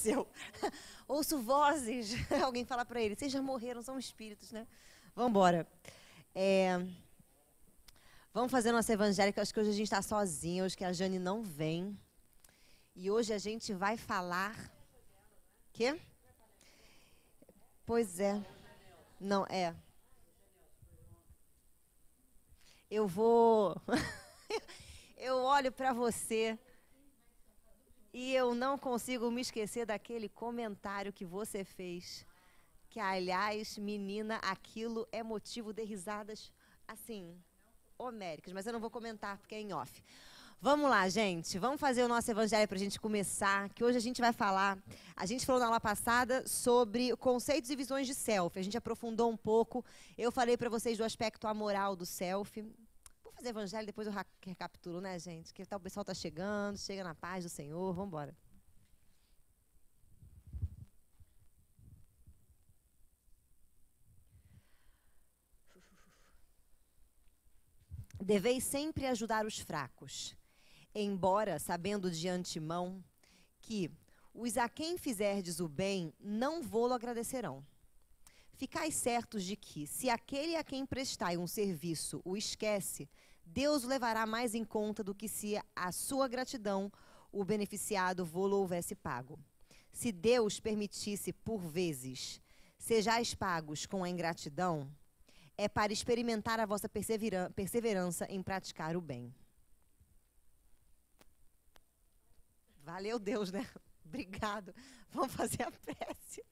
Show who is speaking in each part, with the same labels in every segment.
Speaker 1: aconteceu. Ouço vozes. Alguém fala para ele, vocês já morreram, são espíritos, né? Vamos embora. Vamos fazer nossa evangélica. Acho que hoje a gente está sozinho, hoje que a Jane não vem. E hoje a gente vai falar... Quê? Pois é. Não, é. Eu vou... Eu olho para você e eu não consigo me esquecer daquele comentário que você fez. Que, aliás, menina, aquilo é motivo de risadas, assim, homéricas. Mas eu não vou comentar porque é em off. Vamos lá, gente. Vamos fazer o nosso evangelho para a gente começar. Que hoje a gente vai falar... A gente falou na aula passada sobre conceitos e visões de self. A gente aprofundou um pouco. Eu falei para vocês do aspecto amoral do self. Vou fazer evangelho, depois eu recapitulo, né, gente? Que o pessoal está chegando, chega na paz do Senhor. Vamos embora. Deveis sempre ajudar os fracos, embora sabendo de antemão que os a quem fizerdes o bem não vô-lo agradecerão. Ficais certos de que, se aquele a quem prestai um serviço o esquece, Deus o levará mais em conta do que se a sua gratidão o beneficiado vô-lo houvesse pago. Se Deus permitisse, por vezes, sejais pagos com a ingratidão, é para experimentar a vossa perseverança em praticar o bem. Valeu, Deus, né? Obrigado. Vamos fazer a prece.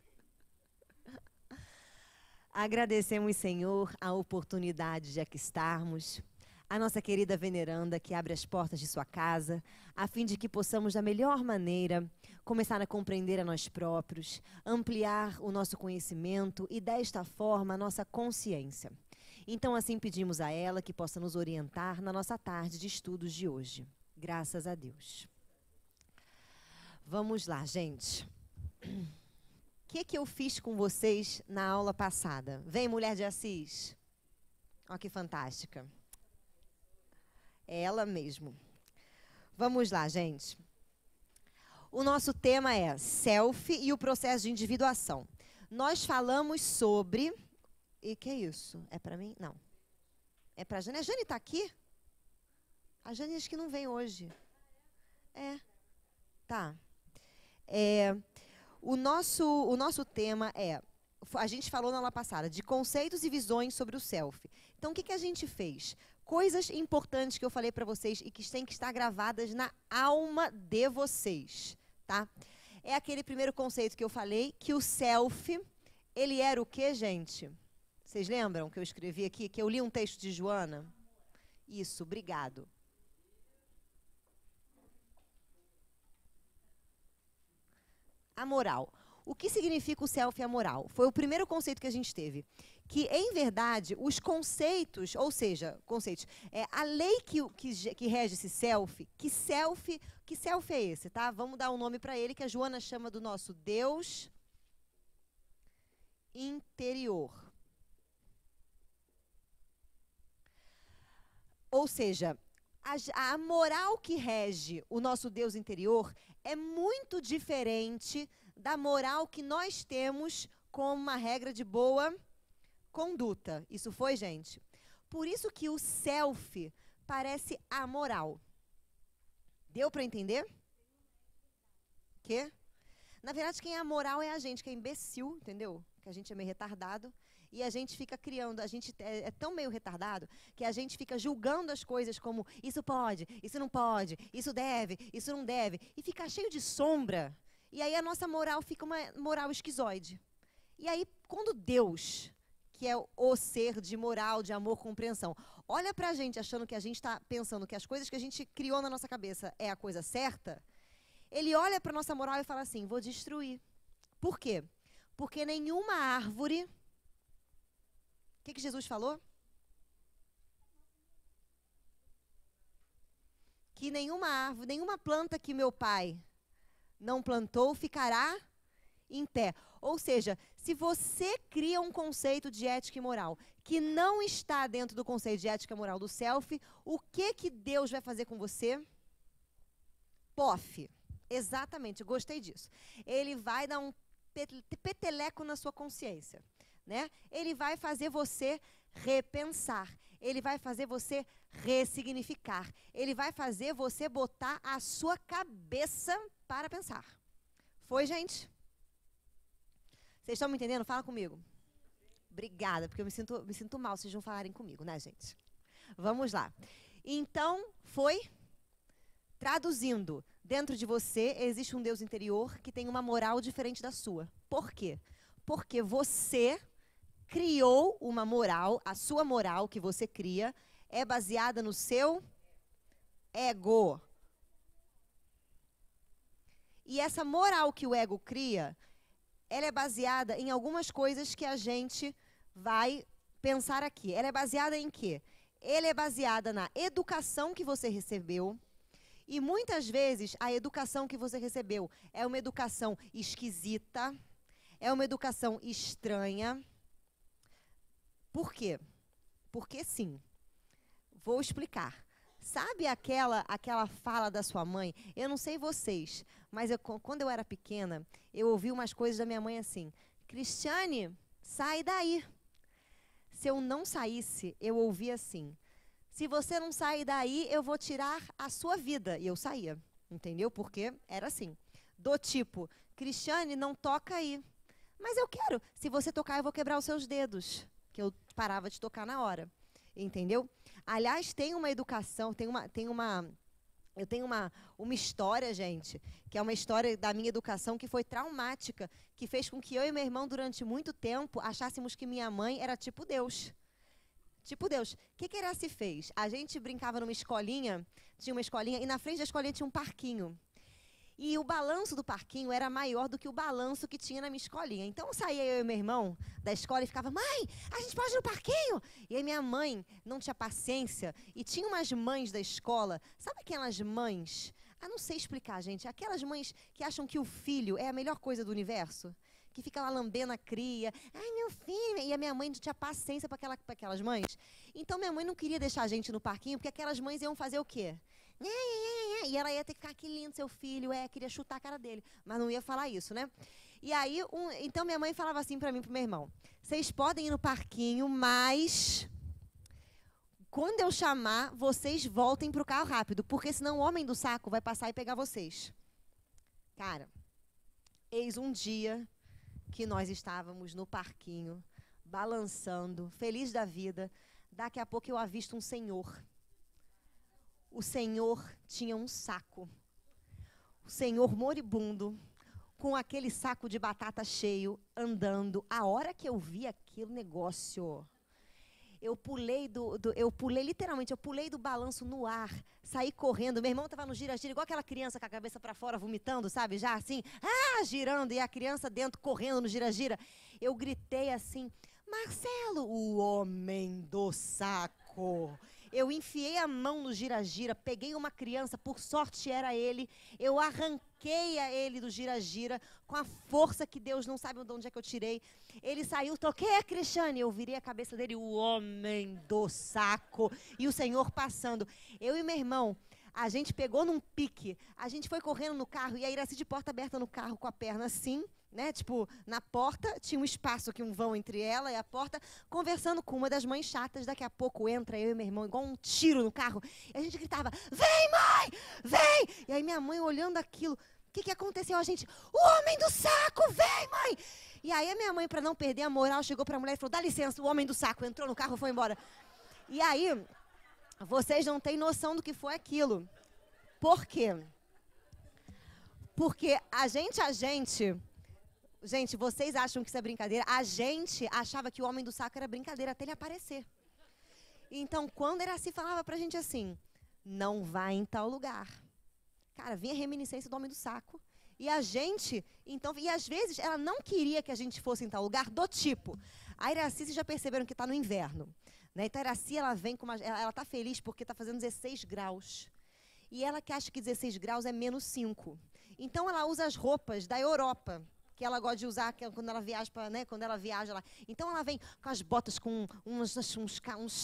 Speaker 1: Agradecemos, Senhor, a oportunidade de aqui estarmos. A nossa querida veneranda que abre as portas de sua casa, a fim de que possamos, da melhor maneira, começar a compreender a nós próprios, ampliar o nosso conhecimento e, desta forma, a nossa consciência. Então, assim pedimos a ela que possa nos orientar na nossa tarde de estudos de hoje. Graças a Deus. Vamos lá, gente. O que eu fiz com vocês na aula passada? Vem, mulher de Assis. Olha que fantástica. É ela mesmo. Vamos lá, gente. O nosso tema é self e o processo de individuação. Nós falamos sobre... E que é isso? É para mim? Não. É para a Jane. A Jane está aqui? A Jane acho que não vem hoje. É. Tá. O nosso tema é... A gente falou na aula passada de conceitos e visões sobre o self. Então, o que a gente fez? Coisas importantes que eu falei para vocês e que têm que estar gravadas na alma de vocês, tá? É aquele primeiro conceito que eu falei, que o self, ele era o quê, gente? Vocês lembram que eu escrevi aqui, que eu li um texto de Joana? Isso, obrigado. A moral. O que significa o self e a moral? Foi o primeiro conceito que a gente teve. Que, em verdade, os conceitos, ou seja, conceitos, a lei que rege esse self, que self é esse, tá? Vamos dar um nome para ele, que a Joana chama do nosso Deus interior. Ou seja, a moral que rege o nosso Deus interior é muito diferente da moral que nós temos como uma regra de boa conduta. Isso foi, gente? Por isso que o self parece amoral. Deu para entender? Que? Na verdade, quem é amoral é a gente, que é imbecil, entendeu? Que a gente é meio retardado. E a gente fica criando, a gente é tão meio retardado, que a gente fica julgando as coisas como isso pode, isso não pode, isso deve, isso não deve. E fica cheio de sombra. E aí a nossa moral fica uma moral esquizoide. E aí, quando Deus, que é o ser de moral, de amor, compreensão, olha pra gente achando que a gente está pensando que as coisas que a gente criou na nossa cabeça é a coisa certa, ele olha pra nossa moral e fala assim, vou destruir. Por quê? Porque nenhuma árvore... O que Jesus falou? Que nenhuma árvore, nenhuma planta que meu pai não plantou ficará em pé. Ou seja, se você cria um conceito de ética e moral que não está dentro do conceito de ética e moral do self, o que Deus vai fazer com você? Pof. Exatamente, gostei disso. Ele vai dar um peteleco na sua consciência, né? Ele vai fazer você repensar. Ele vai fazer você ressignificar. Ele vai fazer você botar a sua cabeça para pensar. Foi, gente? Vocês estão me entendendo? Fala comigo. Obrigada, porque eu me sinto mal se vocês não falarem comigo, né, gente? Vamos lá. Então, foi traduzindo. Dentro de você existe um Deus interior que tem uma moral diferente da sua. Por quê? Porque você criou uma moral, a sua moral que você cria é baseada no seu ego. E essa moral que o ego cria, ela é baseada em algumas coisas que a gente vai pensar aqui. Ela é baseada em quê? Ela é baseada na educação que você recebeu. E muitas vezes a educação que você recebeu é uma educação esquisita, é uma educação estranha. Por quê? Porque sim. Vou explicar. Sabe aquela fala da sua mãe? Eu não sei vocês, mas quando eu era pequena, eu ouvi umas coisas da minha mãe assim: Cristiane, sai daí. Se eu não saísse, eu ouvia assim: se você não sair daí, eu vou tirar a sua vida. E eu saía, entendeu? Porque era assim. Do tipo, Cristiane, não toca aí. Mas eu quero. Se você tocar, eu vou quebrar os seus dedos. Que eu parava de tocar na hora. Entendeu? Aliás, tem uma educação, eu tenho uma história, gente, que é uma história da minha educação que foi traumática, que fez com que eu e meu irmão, durante muito tempo, achássemos que minha mãe era tipo Deus. Tipo Deus. O que era se fez? A gente brincava numa escolinha, tinha uma escolinha, e na frente da escolinha tinha um parquinho. E o balanço do parquinho era maior do que o balanço que tinha na minha escolinha. Então saía eu e meu irmão da escola e ficava: mãe, a gente pode ir no parquinho? E aí minha mãe não tinha paciência. E tinha umas mães da escola, sabe aquelas mães? Não sei explicar, gente. Aquelas mães que acham que o filho é a melhor coisa do universo. Que fica lá lambendo a cria. Ai, meu filho. E a minha mãe não tinha paciência para aquelas mães. Então minha mãe não queria deixar a gente no parquinho, porque aquelas mães iam fazer o quê? E ela ia ter que ficar: que lindo seu filho, queria chutar a cara dele. Mas não ia falar isso, né? E aí, então minha mãe falava assim para mim e pro meu irmão: vocês podem ir no parquinho, mas quando eu chamar, vocês voltem pro carro rápido, porque senão o homem do saco vai passar e pegar vocês. Cara, eis um dia que nós estávamos no parquinho, balançando, feliz da vida. Daqui a pouco eu avisto um senhor. O senhor tinha um saco. O senhor moribundo, com aquele saco de batata cheio, andando. A hora que eu vi aquele negócio, eu pulei literalmente, eu pulei do balanço no ar, saí correndo. Meu irmão estava no gira-gira, igual aquela criança com a cabeça para fora, vomitando, sabe? Já assim, girando, e a criança dentro, correndo no gira-gira. Eu gritei assim: Marcelo, o homem do saco. Eu enfiei a mão no gira-gira, peguei uma criança, por sorte era ele, eu arranquei a ele do gira-gira, com a força que Deus não sabe de onde é que eu tirei. Ele saiu, toquei a Cristiane, eu virei a cabeça dele: o homem do saco. E o Senhor passando. Eu e meu irmão, a gente pegou num pique, a gente foi correndo no carro, e a Iraci de porta aberta no carro, com a perna assim, né? Tipo, na porta, tinha um espaço aqui, um vão entre ela e a porta, conversando com uma das mães chatas. Daqui a pouco entra eu e meu irmão, igual um tiro no carro, e a gente gritava: vem, mãe, vem! E aí minha mãe olhando aquilo: o que aconteceu? A gente: o homem do saco, vem, mãe! E aí a minha mãe, para não perder a moral, chegou para a mulher e falou: dá licença, o homem do saco. Entrou no carro e foi embora. E aí, vocês não têm noção do que foi aquilo. Por quê? Porque a gente... Gente, vocês acham que isso é brincadeira? A gente achava que o homem do saco era brincadeira até ele aparecer. Então, quando era assim, falava pra gente assim: não vai em tal lugar. Cara, vinha a reminiscência do homem do saco. E a gente, então, e às vezes ela não queria que a gente fosse em tal lugar, do tipo, a Iraci, vocês já perceberam que está no inverno, né? Então a Iraci, ela vem com ela está feliz porque está fazendo 16 graus. E ela que acha que 16 graus é menos 5. Então ela usa as roupas da Europa, que ela gosta de usar quando ela viaja, né, quando ela viaja lá. Então ela vem com as botas, com uns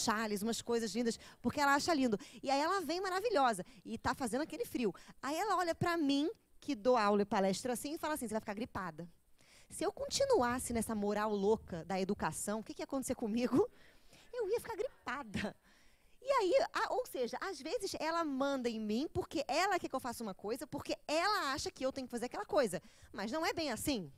Speaker 1: chales, umas coisas lindas, porque ela acha lindo. E aí ela vem maravilhosa e está fazendo aquele frio. Aí ela olha para mim, que dou aula e palestra assim e falo assim, você vai ficar gripada. Se eu continuasse nessa moral louca da educação, o que ia acontecer comigo? Eu ia ficar gripada. E aí, ou seja, às vezes ela manda em mim porque ela quer que eu faça uma coisa, porque ela acha que eu tenho que fazer aquela coisa. Mas não é bem assim.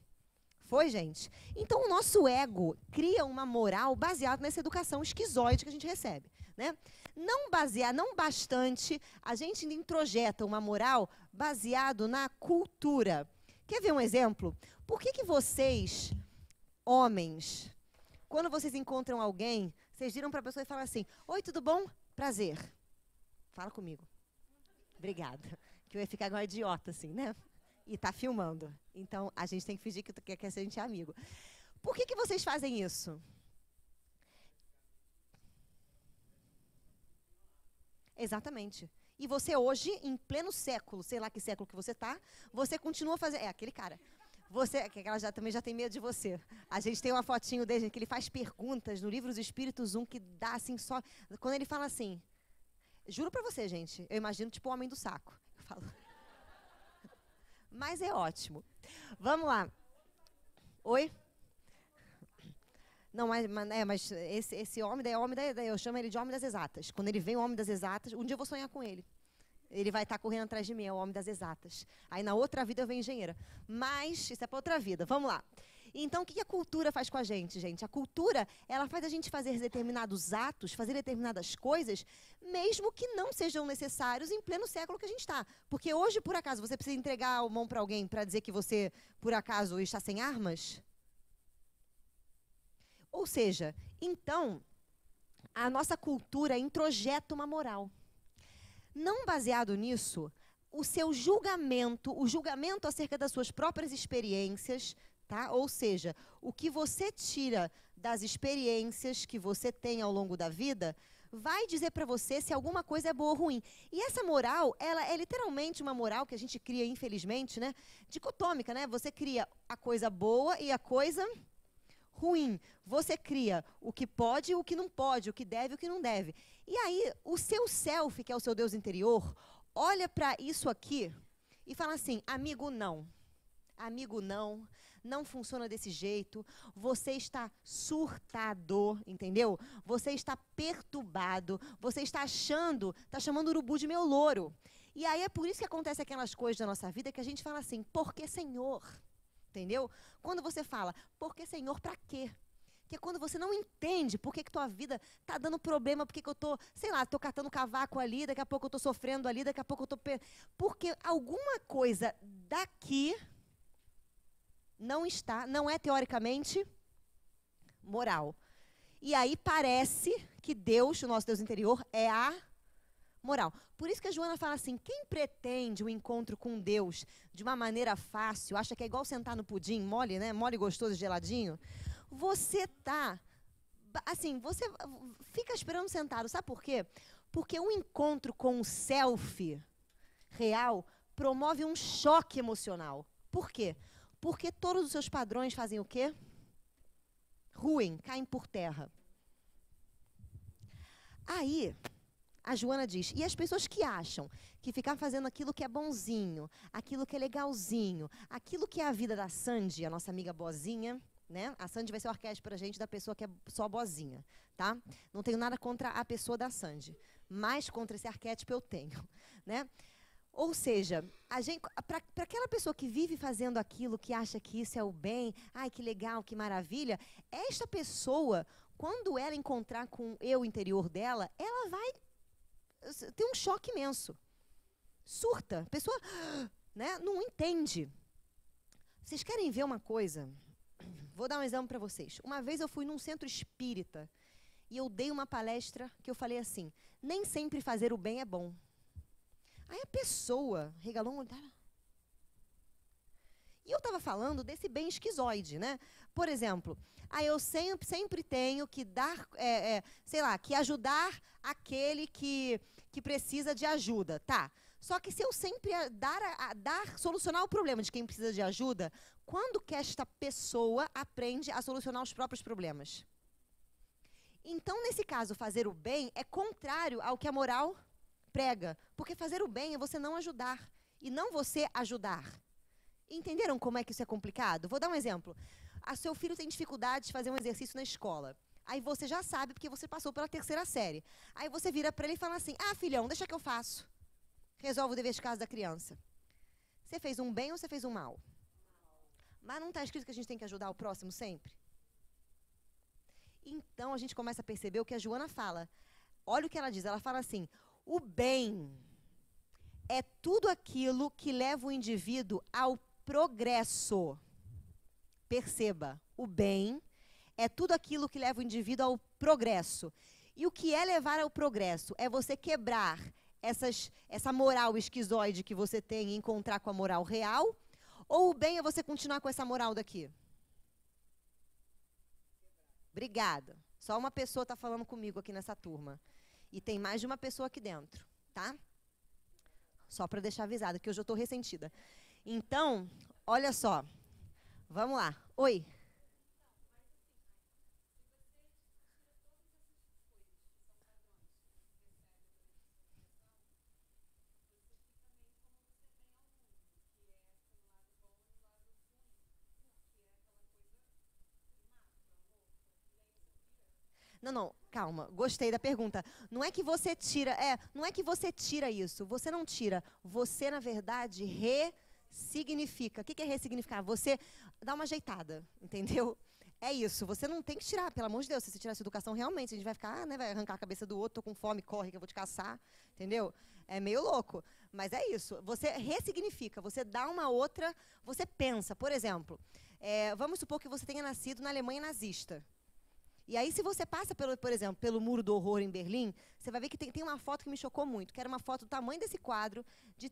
Speaker 1: Foi, gente? Então, o nosso ego cria uma moral baseada nessa educação esquizoide que a gente recebe, né? Não bastante, a gente ainda introjeta uma moral baseado na cultura. Quer ver um exemplo? Por que vocês, homens, quando vocês encontram alguém, vocês viram para a pessoa e falam assim, oi, tudo bom? Prazer. Fala comigo. Obrigada. Que eu ia ficar igual idiota, assim, né? E tá filmando. Então, a gente tem que fingir que a gente é amigo. Por que vocês fazem isso? Exatamente. E você hoje, em pleno século, sei lá que século que você tá, você continua fazendo... É, aquele cara. Você, que ela também já tem medo de você. A gente tem uma fotinho dele, que ele faz perguntas no Livro dos Espíritos 1, que dá assim só... Quando ele fala assim... Juro pra você, gente, eu imagino tipo o homem do saco. Eu falo... Mas é ótimo. Vamos lá. Oi? Não, mas esse homem, eu chamo ele de homem das exatas. Quando ele vem o homem das exatas, um dia eu vou sonhar com ele. Ele vai estar correndo atrás de mim, é o homem das exatas. Aí na outra vida eu venho engenheira. Mas isso é para outra vida. Vamos lá. Então, o que a cultura faz com a gente, gente? A cultura, ela faz a gente fazer determinados atos, fazer determinadas coisas, mesmo que não sejam necessários em pleno século que a gente está. Porque hoje, por acaso, você precisa entregar a mão para alguém para dizer que você, por acaso, está sem armas? Ou seja, então, a nossa cultura introjeta uma moral. Não baseado nisso, o seu julgamento, o julgamento acerca das suas próprias experiências, tá? Ou seja, o que você tira das experiências que você tem ao longo da vida, vai dizer para você se alguma coisa é boa ou ruim. E essa moral, ela é literalmente uma moral que a gente cria, infelizmente, né? Dicotômica, né? Você cria a coisa boa e a coisa ruim. Você cria o que pode e o que não pode, o que deve e o que não deve. E aí, o seu self, que é o seu Deus interior, olha para isso aqui e fala assim, amigo, não. Amigo, não. Não funciona desse jeito. Você está surtado, entendeu? Você está perturbado. Você está achando, está chamando o urubu de meu louro. E aí é por isso que acontece aquelas coisas da nossa vida que a gente fala assim, por que Senhor? Entendeu? Quando você fala, por que Senhor, para quê? Que é quando você não entende por que tua vida está dando problema, por que eu estou, sei lá, estou catando cavaco ali, daqui a pouco eu estou sofrendo ali, daqui a pouco eu estou... Porque alguma coisa daqui não é teoricamente moral. E aí parece que Deus, o nosso Deus interior, é a moral. Por isso que a Joana fala assim, quem pretende um encontro com Deus de uma maneira fácil, acha que é igual sentar no pudim, mole, né? Mole, gostoso, geladinho. Você você fica esperando sentado. Sabe por quê? Porque um encontro com o self real promove um choque emocional. Por quê? Porque todos os seus padrões fazem o quê? Ruem, caem por terra. Aí, a Joana diz, e as pessoas que acham que ficar fazendo aquilo que é bonzinho, aquilo que é legalzinho, aquilo que é a vida da Sandy, a nossa amiga boazinha, né? A Sandy vai ser o arquétipo pra gente da pessoa que é só boazinha, tá? Não tenho nada contra a pessoa da Sandy, mas contra esse arquétipo eu tenho, né? Ou seja, para aquela pessoa que vive fazendo aquilo, que acha que isso é o bem, ai, que legal, que maravilha, esta pessoa, quando ela encontrar com o eu interior dela, ela vai ter um choque imenso. Surta. A pessoa, né, não entende. Vocês querem ver uma coisa? Vou dar um exemplo para vocês. Uma vez eu fui num centro espírita e eu dei uma palestra que eu falei assim, nem sempre fazer o bem é bom. Aí a pessoa regalou um olhar. E eu estava falando desse bem esquizoide, né? Por exemplo, eu sempre tenho que dar, sei lá, que ajudar aquele que precisa de ajuda, tá? Só que se eu sempre solucionar o problema de quem precisa de ajuda, quando que esta pessoa aprende a solucionar os próprios problemas? Então, nesse caso, fazer o bem é contrário ao que a moral prega. Porque fazer o bem é você não ajudar. e não você ajudar. Entenderam como é que isso é complicado? Vou dar um exemplo. Seu filho tem dificuldade de fazer um exercício na escola. Aí você já sabe porque você passou pela 3ª série. Aí você vira para ele e fala assim, filhão, deixa que eu faço. Resolve o dever de casa da criança. Você fez um bem ou você fez um mal? Mas não está escrito que a gente tem que ajudar o próximo sempre? Então a gente começa a perceber o que a Joana fala. Olha o que ela diz, ela fala assim, o bem é tudo aquilo que leva o indivíduo ao progresso. Perceba, o bem é tudo aquilo que leva o indivíduo ao progresso. E o que é levar ao progresso? É você quebrar essa moral esquizoide que você tem e encontrar com a moral real? Ou o bem é você continuar com essa moral daqui? Obrigada. Só uma pessoa está falando comigo aqui nessa turma. E tem mais de uma pessoa aqui dentro, tá? Só para deixar avisado, que hoje eu estou ressentida. Então, olha só. Vamos lá. Oi. Não, calma. Gostei da pergunta. Não é que você tira, não é que você tira isso. Você não tira. Você, na verdade, ressignifica. O que é ressignificar? Você dá uma ajeitada, entendeu? É isso. Você não tem que tirar, pelo amor de Deus. Se você tirar essa educação, realmente, a gente vai ficar, vai arrancar a cabeça do outro, tô com fome, corre que eu vou te caçar, entendeu? É meio louco. Mas é isso. Você ressignifica, você dá uma outra, você pensa. Por exemplo, vamos supor que você tenha nascido na Alemanha nazista. E aí, se você passa, por exemplo, pelo Muro do Horror em Berlim, você vai ver que tem uma foto que me chocou muito, que era uma foto do tamanho desse quadro, de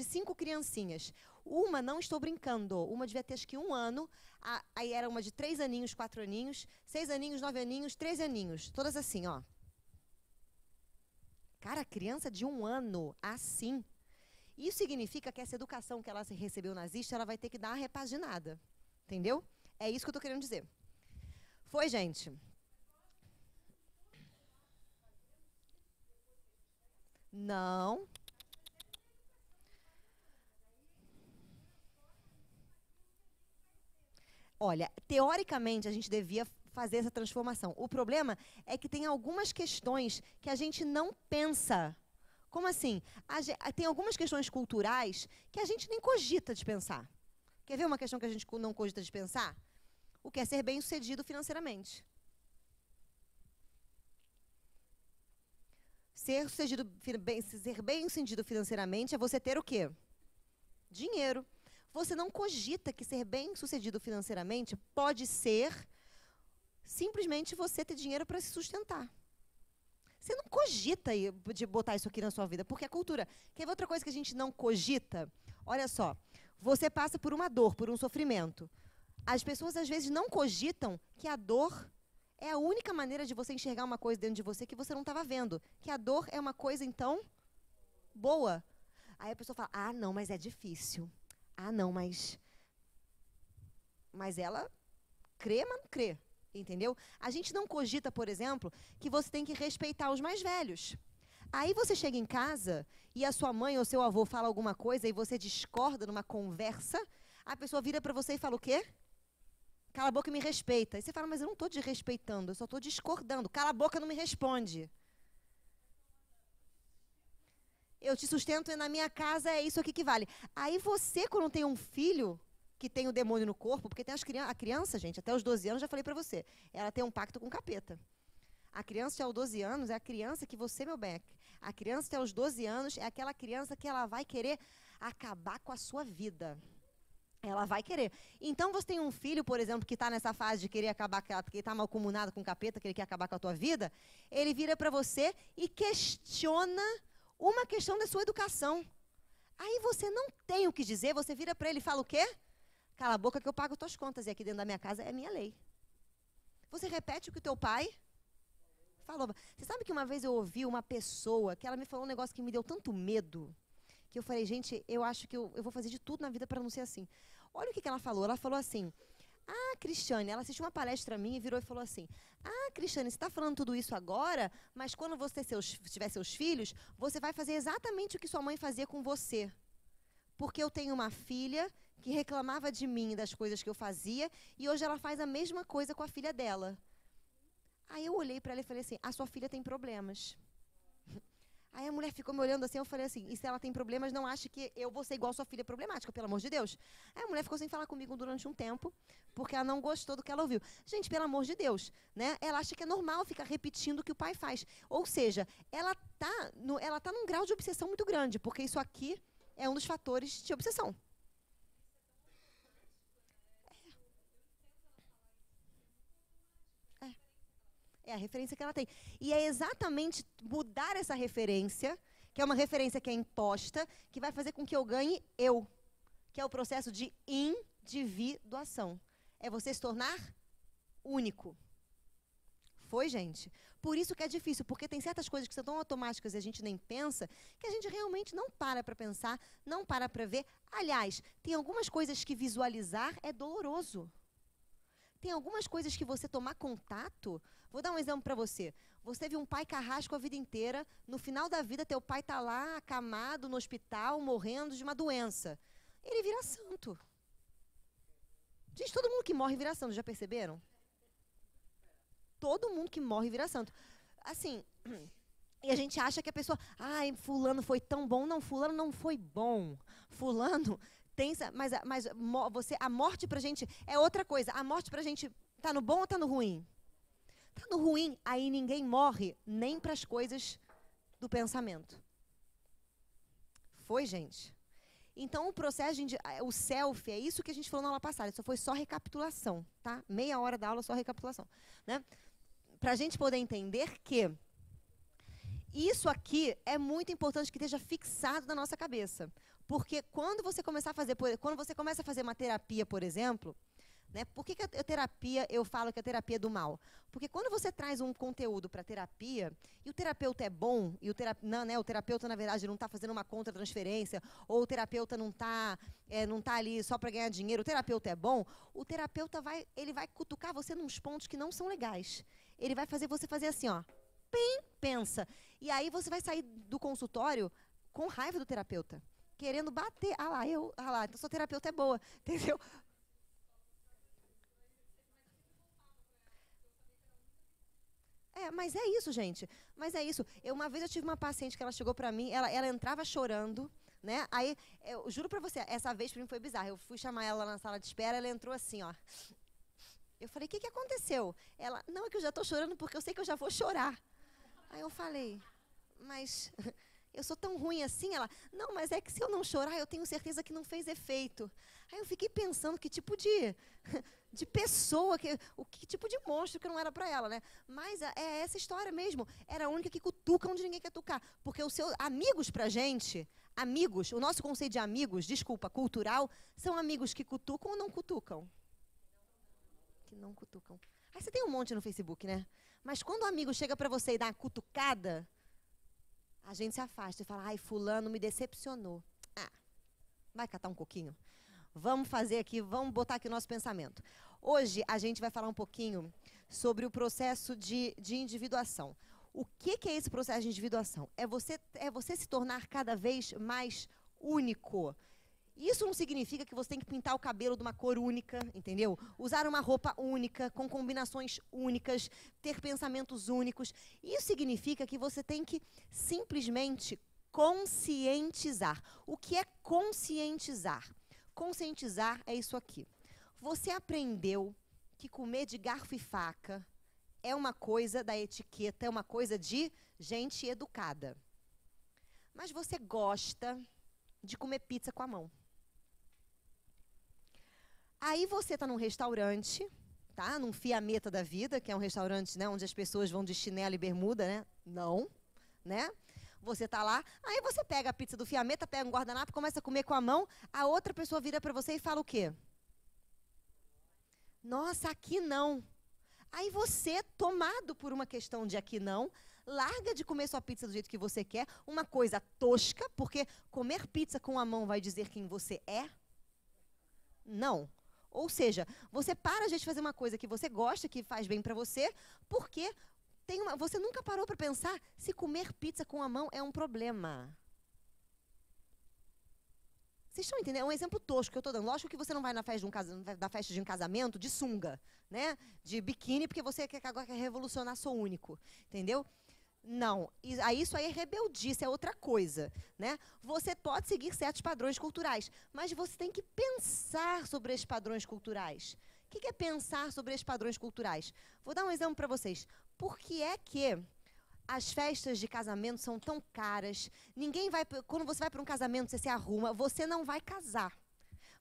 Speaker 1: 5 criancinhas. Uma, não estou brincando, uma devia ter acho que 1 ano, aí era uma de 3 aninhos, 4 aninhos, 6 aninhos, 9 aninhos, 13 aninhos, todas assim, ó. Cara, criança de 1 ano, assim. Isso significa que essa educação que ela recebeu nazista, ela vai ter que dar uma repaginada, entendeu? É isso que eu estou querendo dizer. Foi, gente? Não. Olha, teoricamente a gente devia fazer essa transformação. O problema é que tem algumas questões que a gente não pensa. Como assim? Tem algumas questões culturais que a gente nem cogita de pensar. Quer ver uma questão que a gente não cogita de pensar? O que é ser bem-sucedido financeiramente. Ser bem-sucedido financeiramente é você ter o quê? Dinheiro. Você não cogita que ser bem-sucedido financeiramente pode ser simplesmente você ter dinheiro para se sustentar. Você não cogita de botar isso aqui na sua vida, porque a cultura... Quer ver outra coisa que a gente não cogita? Olha só, você passa por uma dor, por um sofrimento. As pessoas, às vezes, não cogitam que a dor é a única maneira de você enxergar uma coisa dentro de você que você não estava vendo. Que a dor é uma coisa, então, boa. Aí a pessoa fala, não, mas é difícil. Não, mas ela crê, mas não crê. Entendeu? A gente não cogita, por exemplo, que você tem que respeitar os mais velhos. Aí você chega em casa e a sua mãe ou seu avô fala alguma coisa e você discorda numa conversa, a pessoa vira para você e fala o quê? Cala a boca e me respeita. Aí você fala, mas eu não estou te respeitando, eu só estou discordando. Cala a boca e não me responde. Eu te sustento e na minha casa é isso aqui que vale. Aí você, quando tem um filho que tem o demônio no corpo, porque tem a criança, gente, até os 12 anos, já falei para você, ela tem um pacto com o capeta. A criança até os 12 anos é a criança que você, meu bem, a criança até os 12 anos é aquela criança que ela vai querer acabar com a sua vida. Ela vai querer. Então, você tem um filho, por exemplo, que está nessa fase de querer acabar, porque está malcomunado com o capeta, que ele quer acabar com a tua vida, ele vira para você e questiona uma questão da sua educação. Aí você não tem o que dizer, você vira para ele e fala o quê? Cala a boca que eu pago tuas contas, e aqui dentro da minha casa é minha lei. Você repete o que o teu pai falou. Você sabe que uma vez eu ouvi uma pessoa que ela me falou um negócio que me deu tanto medo, que eu falei, gente, eu acho que eu vou fazer de tudo na vida para não ser assim. Olha o que ela falou. Ela falou assim, Cristiane, ela assistiu uma palestra minha e virou e falou assim, Cristiane, você está falando tudo isso agora, mas quando você tiver seus filhos, você vai fazer exatamente o que sua mãe fazia com você. porque eu tenho uma filha que reclamava de mim e das coisas que eu fazia, e hoje ela faz a mesma coisa com a filha dela. Aí eu olhei para ela e falei assim, a sua filha tem problemas. Aí a mulher ficou me olhando assim, eu falei assim, e se ela tem problemas, não ache que eu vou ser igual a sua filha problemática, pelo amor de Deus. Aí a mulher ficou sem falar comigo durante um tempo, porque ela não gostou do que ela ouviu. Gente, pelo amor de Deus, né? Ela acha que é normal ficar repetindo o que o pai faz. Ou seja, ela tá num grau de obsessão muito grande, porque isso aqui é um dos fatores de obsessão. É a referência que ela tem. E é exatamente mudar essa referência, que é uma referência que é imposta, que vai fazer com que eu ganhe eu, que é o processo de individuação. É você se tornar único. Foi, gente? Por isso que é difícil, porque tem certas coisas que são tão automáticas e a gente nem pensa, que a gente realmente não para pensar, não para ver. Aliás, tem algumas coisas que visualizar é doloroso. Tem algumas coisas que você tomar contato. Vou dar um exemplo para você. Você viu um pai carrasco a vida inteira. No final da vida, teu pai está lá, acamado, no hospital, morrendo de uma doença. Ele vira santo. Gente, todo mundo que morre vira santo, já perceberam? Todo mundo que morre vira santo. Assim, e a gente acha que a pessoa... Ai, fulano foi tão bom. Não, fulano não foi bom. Fulano... Mas a morte pra gente é outra coisa. A morte pra gente tá no bom ou tá no ruim? Tá no ruim, aí ninguém morre nem para as coisas do pensamento. Foi, gente? Então, o processo, o self, é isso que a gente falou na aula passada. Isso foi só recapitulação, tá? Meia hora da aula, só recapitulação. Né? Para a gente poder entender que isso aqui é muito importante que esteja fixado na nossa cabeça. Porque quando você começa a fazer uma terapia, por exemplo, né, por que a terapia, eu falo que a terapia é do mal? Porque quando você traz um conteúdo para a terapia, e o terapeuta é bom, e o terapeuta, na verdade, não está fazendo uma contra-transferência, ou o terapeuta não tá ali só para ganhar dinheiro, o terapeuta é bom, o terapeuta vai cutucar você nos pontos que não são legais. Ele vai fazer você fazer assim, ó, pensa. E aí você vai sair do consultório com raiva do terapeuta. Querendo bater. Então sua terapeuta é boa, entendeu? Mas é isso, gente. Mas é isso. Uma vez eu tive uma paciente que ela chegou pra mim, ela entrava chorando, né? Aí, eu juro pra você, essa vez pra mim foi bizarra. Eu fui chamar ela na sala de espera, ela entrou assim, ó. Eu falei, o que aconteceu? Ela, não, é que eu já tô chorando porque eu sei que eu já vou chorar. Aí eu falei, mas... eu sou tão ruim assim? Ela, não, mas é que se eu não chorar, eu tenho certeza que não fez efeito. Aí eu fiquei pensando que tipo de pessoa, que tipo de monstro que não era para ela, né? Mas é essa história mesmo. Era a única que cutuca onde ninguém quer tocar. Porque os seus amigos pra gente, amigos, o nosso conceito de amigos, desculpa, cultural, são amigos que cutucam ou não cutucam? Que não cutucam. Aí você tem um monte no Facebook, né? Mas quando o amigo chega para você e dá uma cutucada, a gente se afasta e fala, ai, fulano me decepcionou. Vai catar um coquinho? Vamos fazer aqui, vamos botar aqui o nosso pensamento. Hoje a gente vai falar um pouquinho sobre o processo de individuação. O que é esse processo de individuação? É você se tornar cada vez mais único. Isso não significa que você tem que pintar o cabelo de uma cor única, entendeu? Usar uma roupa única, com combinações únicas, ter pensamentos únicos. Isso significa que você tem que simplesmente conscientizar. O que é conscientizar? Conscientizar é isso aqui. Você aprendeu que comer de garfo e faca é uma coisa da etiqueta, é uma coisa de gente educada. Mas você gosta de comer pizza com a mão. Aí você está num restaurante, tá? Num Fiametta da vida, que é um restaurante, né, onde as pessoas vão de chinelo e bermuda, né? Não, né? Você está lá, aí você pega a pizza do Fiametta, pega um guardanapo, começa a comer com a mão, a outra pessoa vira para você e fala o quê? Nossa, aqui não. Aí você, tomado por uma questão de aqui não, larga de comer sua pizza do jeito que você quer, uma coisa tosca, porque comer pizza com a mão vai dizer quem você é? Não. Ou seja, você para de fazer uma coisa que você gosta, que faz bem para você, porque você nunca parou para pensar se comer pizza com a mão é um problema. Vocês estão entendendo? É um exemplo tosco que eu estou dando. Lógico que você não vai na festa de um casamento de sunga, né? De biquíni, porque você agora quer revolucionar, sou único. Entendeu? Não. Isso aí é rebeldice, é outra coisa, né? Você pode seguir certos padrões culturais, mas você tem que pensar sobre esses padrões culturais. O que é pensar sobre esses padrões culturais? Vou dar um exemplo para vocês. Por que é que as festas de casamento são tão caras? Quando você vai para um casamento, você se arruma, você não vai casar.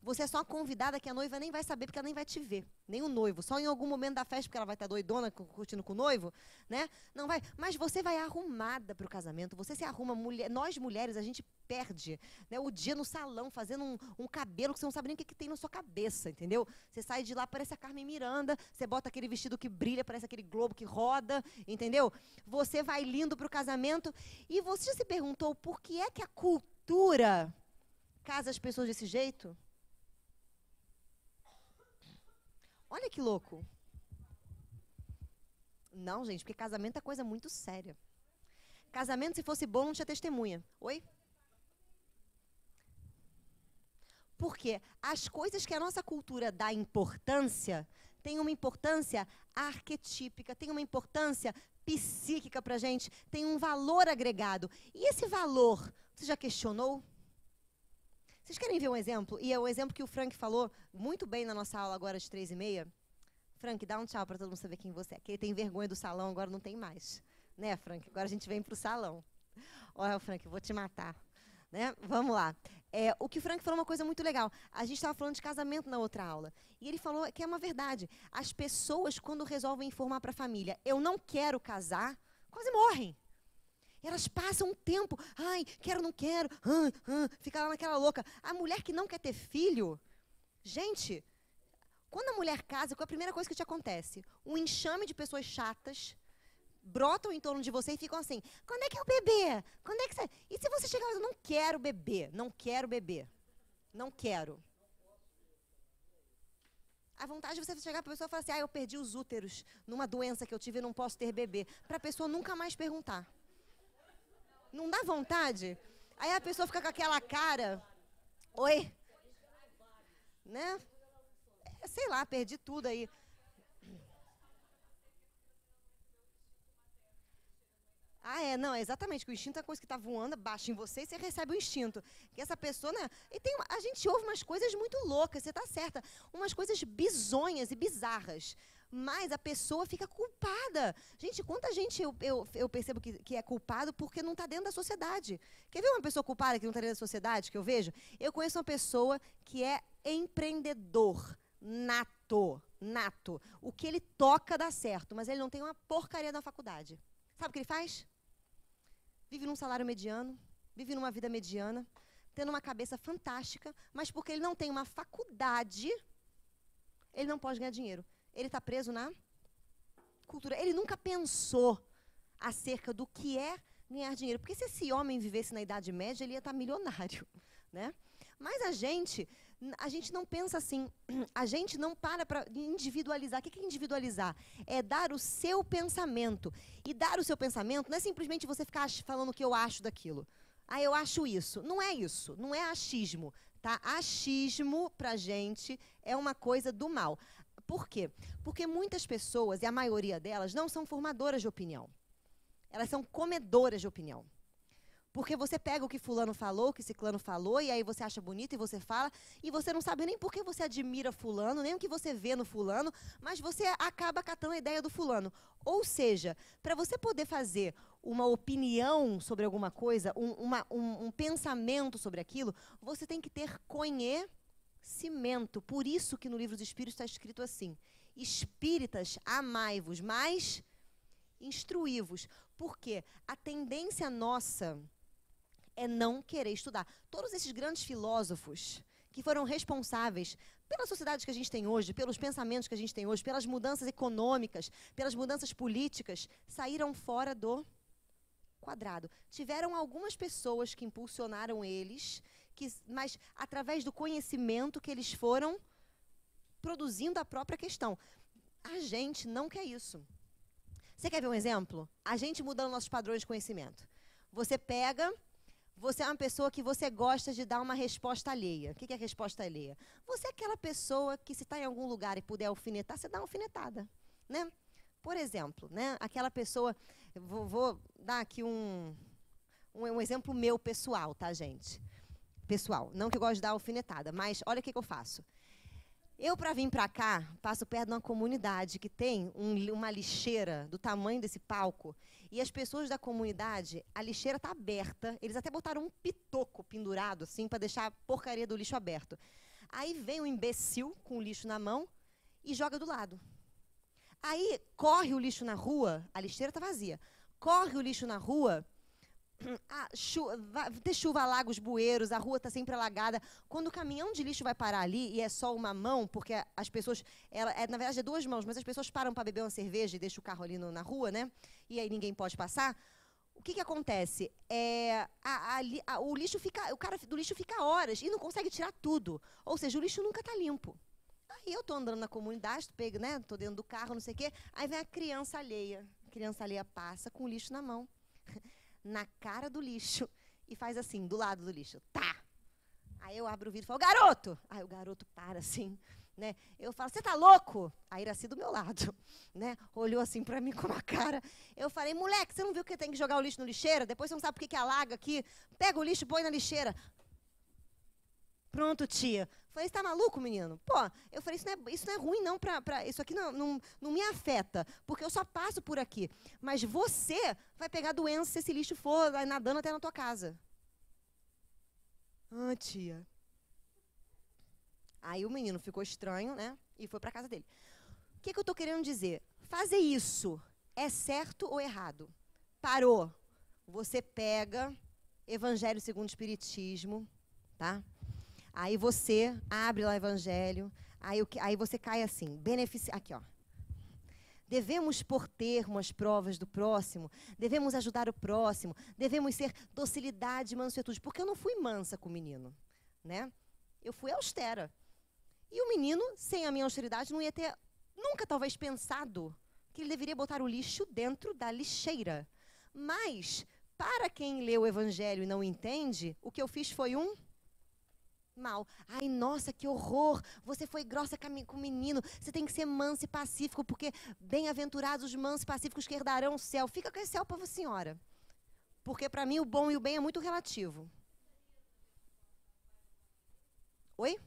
Speaker 1: Você é só uma convidada que a noiva nem vai saber, porque ela nem vai te ver. Nem o noivo. Só em algum momento da festa, porque ela vai estar doidona, curtindo com o noivo, né? Não vai. Mas você vai arrumada para o casamento. Você se arruma. Nós, mulheres, a gente perde, né, o dia no salão, fazendo um cabelo que você não sabe nem o que tem na sua cabeça, entendeu? Você sai de lá, parece a Carmen Miranda. Você bota aquele vestido que brilha, parece aquele globo que roda, entendeu? Você vai lindo para o casamento. E você já se perguntou por que é que a cultura casa as pessoas desse jeito? Olha que louco. Não, gente, porque casamento é coisa muito séria. Casamento, se fosse bom, não tinha testemunha. Oi? Porque as coisas que a nossa cultura dá importância, tem uma importância arquetípica, tem uma importância psíquica pra gente, tem um valor agregado. E esse valor, você já questionou? Vocês querem ver um exemplo? E é o exemplo que o Frank falou muito bem na nossa aula agora de 3h30. Frank, dá um tchau para todo mundo saber quem você é. Que ele tem vergonha do salão, agora não tem mais. Né, Frank? Agora a gente vem para o salão. Olha, Frank, eu vou te matar. Né? Vamos lá. O que o Frank falou é uma coisa muito legal. A gente estava falando de casamento na outra aula. E ele falou que é uma verdade. As pessoas, quando resolvem informar para a família, eu não quero casar, quase morrem. Elas passam um tempo, ai, quero, não quero, fica lá naquela louca. A mulher que não quer ter filho, gente, quando a mulher casa, qual é a primeira coisa que te acontece? Um enxame de pessoas chatas brotam em torno de você e ficam assim, quando é que é o bebê? Quando é que você... E se você chegar e dizer, não quero beber, não quero beber, não quero. A vontade de você chegar para a pessoa e falar assim, eu perdi os úteros numa doença que eu tive e não posso ter bebê. Para a pessoa nunca mais perguntar. Não dá vontade? Aí a pessoa fica com aquela cara. Oi? Né? Sei lá, perdi tudo aí. Não, exatamente, que o instinto é a coisa que está voando, baixa em você e você recebe o instinto. Que essa pessoa, né? E a gente ouve umas coisas muito loucas, você está certa. Umas coisas bizonhas e bizarras. Mas a pessoa fica culpada. Gente, quanta gente eu percebo que é culpado porque não está dentro da sociedade. Quer ver uma pessoa culpada que não está dentro da sociedade, que eu vejo? Eu conheço uma pessoa que é empreendedor, nato. O que ele toca dá certo, mas ele não tem uma porcaria na faculdade. Sabe o que ele faz? Vive num salário mediano, vive numa vida mediana, tendo uma cabeça fantástica, mas porque ele não tem uma faculdade, ele não pode ganhar dinheiro. Ele está preso na cultura. Ele nunca pensou acerca do que é ganhar dinheiro. Porque se esse homem vivesse na Idade Média, ele ia estar milionário, né? Mas a gente não pensa assim. A gente não para individualizar. O que é individualizar? É dar o seu pensamento. E dar o seu pensamento não é simplesmente você ficar falando o que eu acho daquilo. Eu acho isso. Não é isso. Não é achismo. Tá? Achismo, pra gente, é uma coisa do mal. Por quê? Porque muitas pessoas, e a maioria delas, não são formadoras de opinião. Elas são comedoras de opinião. Porque você pega o que fulano falou, o que ciclano falou, e aí você acha bonito e você fala, e você não sabe nem por que você admira fulano, nem o que você vê no fulano, mas você acaba catando a ideia do fulano. Ou seja, para você poder fazer uma opinião sobre alguma coisa, um pensamento sobre aquilo, você tem que ter conhecimento. Por isso que no livro dos Espíritos está escrito assim, espíritas, amai-vos, mas instruí-vos. Porque a tendência nossa é não querer estudar. Todos esses grandes filósofos que foram responsáveis pela sociedade que a gente tem hoje, pelos pensamentos que a gente tem hoje, pelas mudanças econômicas, pelas mudanças políticas, saíram fora do quadrado. Tiveram algumas pessoas que impulsionaram eles, mas através do conhecimento que eles foram produzindo a própria questão. A gente não quer isso. Você quer ver um exemplo? A gente mudando nossos padrões de conhecimento. Você pega Você é uma pessoa que você gosta de dar uma resposta alheia. O que é resposta alheia? Você é aquela pessoa que, se está em algum lugar e puder alfinetar, você dá uma alfinetada, né? Por exemplo, né? Aquela pessoa... Vou dar aqui um exemplo meu pessoal, tá, gente? Pessoal, não que eu gosto de dar alfinetada, mas olha o que eu faço. Eu, para vir para cá, passo perto de uma comunidade que tem uma lixeira do tamanho desse palco, e as pessoas da comunidade, a lixeira está aberta, eles até botaram um pitoco pendurado, assim, para deixar a porcaria do lixo aberto. Aí vem um imbecil com o lixo na mão e joga do lado. Aí corre o lixo na rua, a lixeira está vazia, corre o lixo na rua, ter chuva, alagos, bueiros, a rua está sempre alagada. Quando o caminhão de lixo vai parar ali, e é só uma mão, porque as pessoas, na verdade é duas mãos, mas as pessoas param para beber uma cerveja e deixam o carro ali na rua, né? E aí ninguém pode passar. O que acontece? O lixo o cara do lixo fica horas e não consegue tirar tudo. Ou seja, o lixo nunca está limpo. Aí eu estou andando na comunidade, né? Estou dentro do carro, não sei o quê. Aí vem a criança alheia. A criança alheia passa com o lixo na mão, na cara do lixo, e faz assim, do lado do lixo. Tá! Aí eu abro o vidro e falo, garoto! Aí o garoto para assim, né? Eu falo, você tá louco? A Iraci do meu lado, né? Olhou assim pra mim com uma cara. Eu falei, moleque, você não viu que tem que jogar o lixo no lixeira? Depois você não sabe por que alaga aqui. Pega o lixo e põe na lixeira. Pronto, tia. Falei, você tá maluco, menino? Pô, eu falei, isso não é ruim, não. Isso aqui não me afeta, porque eu só passo por aqui. Mas você vai pegar doença se esse lixo for nadando até na tua casa. Ah, tia. Aí o menino ficou estranho, né? E foi para casa dele. O que eu estou querendo dizer? Fazer isso é certo ou errado? Parou. Você pega Evangelho segundo o Espiritismo, tá? Aí você abre lá o Evangelho, aí você cai assim, aqui, ó. Devemos pôr termo às provas do próximo, devemos ajudar o próximo, devemos ser docilidade e mansuetude, porque eu não fui mansa com o menino, né? Eu fui austera. E o menino, sem a minha austeridade, não ia ter nunca talvez pensado que ele deveria botar o lixo dentro da lixeira. Mas, para quem lê o Evangelho e não entende, o que eu fiz foi mal. Ai, nossa, que horror. Você foi grossa com o menino. Você tem que ser manso e pacífico, porque bem-aventurados os mansos e pacíficos que herdarão o céu. Fica com esse céu para a senhora. Porque para mim o bom e o bem é muito relativo. Oi?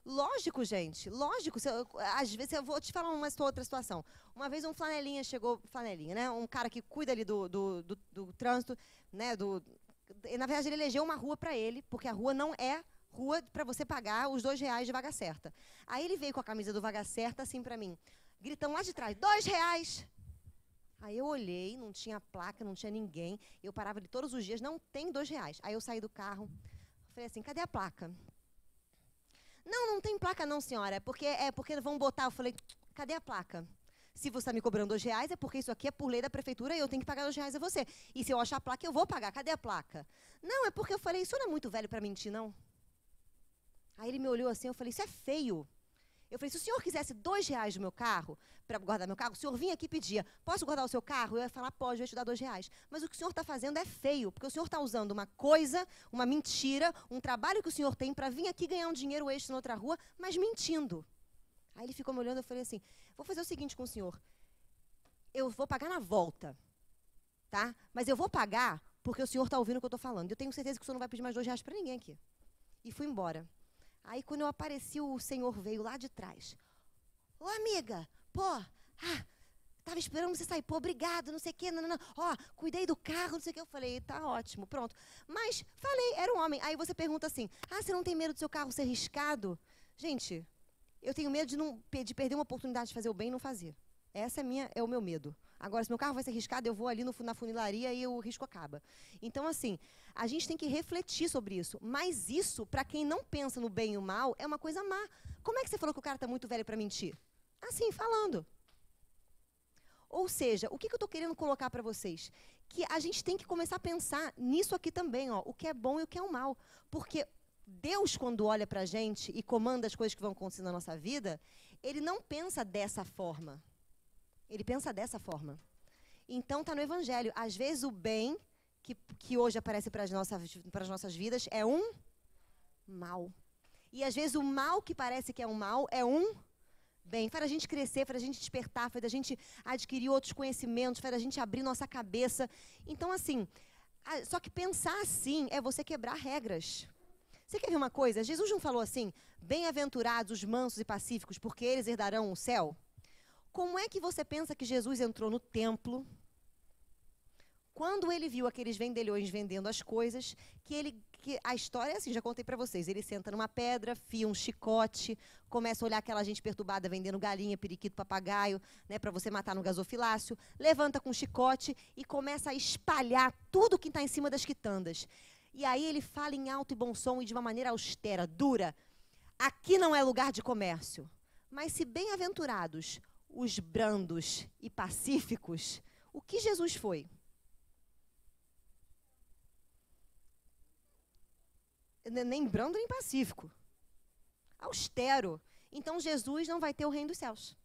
Speaker 1: Lógico, gente. Lógico. Às vezes eu vou te falar uma outra situação. Uma vez um flanelinha chegou, né? Um cara que cuida ali do trânsito, né? Na verdade, ele elegeu uma rua para ele, porque a rua não é rua para você pagar os R$2 de vaga certa. Aí ele veio com a camisa do vaga certa, assim para mim, gritando lá de trás, R$2. Aí eu olhei, não tinha placa, não tinha ninguém. Eu parava ali todos os dias, não tem R$2. Aí eu saí do carro, falei assim, cadê a placa? Não tem placa não, senhora, é porque vão botar. Eu falei, cadê a placa? Se você está me cobrando R$2, é porque isso aqui é por lei da prefeitura e eu tenho que pagar R$2 a você. E se eu achar a placa, eu vou pagar. Cadê a placa? Não, é porque eu falei, isso não é muito velho para mentir, não? Aí ele me olhou assim, eu falei, isso é feio. Eu falei, se o senhor quisesse R$2 do meu carro, para guardar meu carro, o senhor vinha aqui e pedia, posso guardar o seu carro? Eu ia falar, pode, eu ia te dar R$2. Mas o que o senhor está fazendo é feio, porque o senhor está usando uma coisa, uma mentira, um trabalho que o senhor tem para vir aqui ganhar um dinheiro extra na outra rua, mas mentindo. Aí ele ficou me olhando, eu falei assim, vou fazer o seguinte com o senhor, eu vou pagar na volta, tá? Mas eu vou pagar porque o senhor está ouvindo o que eu estou falando. Eu tenho certeza que o senhor não vai pedir mais R$2 para ninguém aqui. E fui embora. Aí, quando eu apareci, o senhor veio lá de trás. Ô, amiga, tava esperando você sair. Pô, obrigado, não sei o quê. Não. Ó, cuidei do carro, não sei o quê. Eu falei, tá ótimo, pronto. Mas, falei, era um homem. Aí você pergunta assim, você não tem medo do seu carro ser riscado? Gente, eu tenho medo de perder uma oportunidade de fazer o bem e não fazer. Essa é o meu medo. Agora, se meu carro vai ser riscado, eu vou ali na funilaria e o risco acaba. Então, assim, a gente tem que refletir sobre isso. Mas isso, para quem não pensa no bem e o mal, é uma coisa má. Como é que você falou que o cara está muito velho para mentir? Assim, falando. Ou seja, o que eu estou querendo colocar para vocês? Que a gente tem que começar a pensar nisso aqui também, ó, o que é bom e o que é o mal. Porque Deus, quando olha para a gente e comanda as coisas que vão acontecer na nossa vida, Ele não pensa dessa forma. Ele pensa dessa forma. Então, está no Evangelho. Às vezes, o bem que hoje aparece para as nossas vidas é um mal. E às vezes o mal que parece que é um mal é um bem. Faz a gente crescer, faz a gente despertar, faz a gente adquirir outros conhecimentos, faz a gente abrir nossa cabeça. Então, assim, só que pensar assim é você quebrar regras. Você quer ver uma coisa? Jesus não falou assim, bem-aventurados os mansos e pacíficos, porque eles herdarão o céu? Como é que você pensa que Jesus entrou no templo, quando ele viu aqueles vendilhões vendendo as coisas, que a história é assim, já contei para vocês, ele senta numa pedra, fia um chicote, começa a olhar aquela gente perturbada vendendo galinha, periquito, papagaio, né, para você matar no gasofilácio, levanta com um chicote e começa a espalhar tudo que está em cima das quitandas. E aí ele fala em alto e bom som e de uma maneira austera, dura. Aqui não é lugar de comércio, mas se bem-aventurados os brandos e pacíficos, o que Jesus foi? Nem brando nem pacífico. Austero. Então Jesus não vai ter o reino dos céus.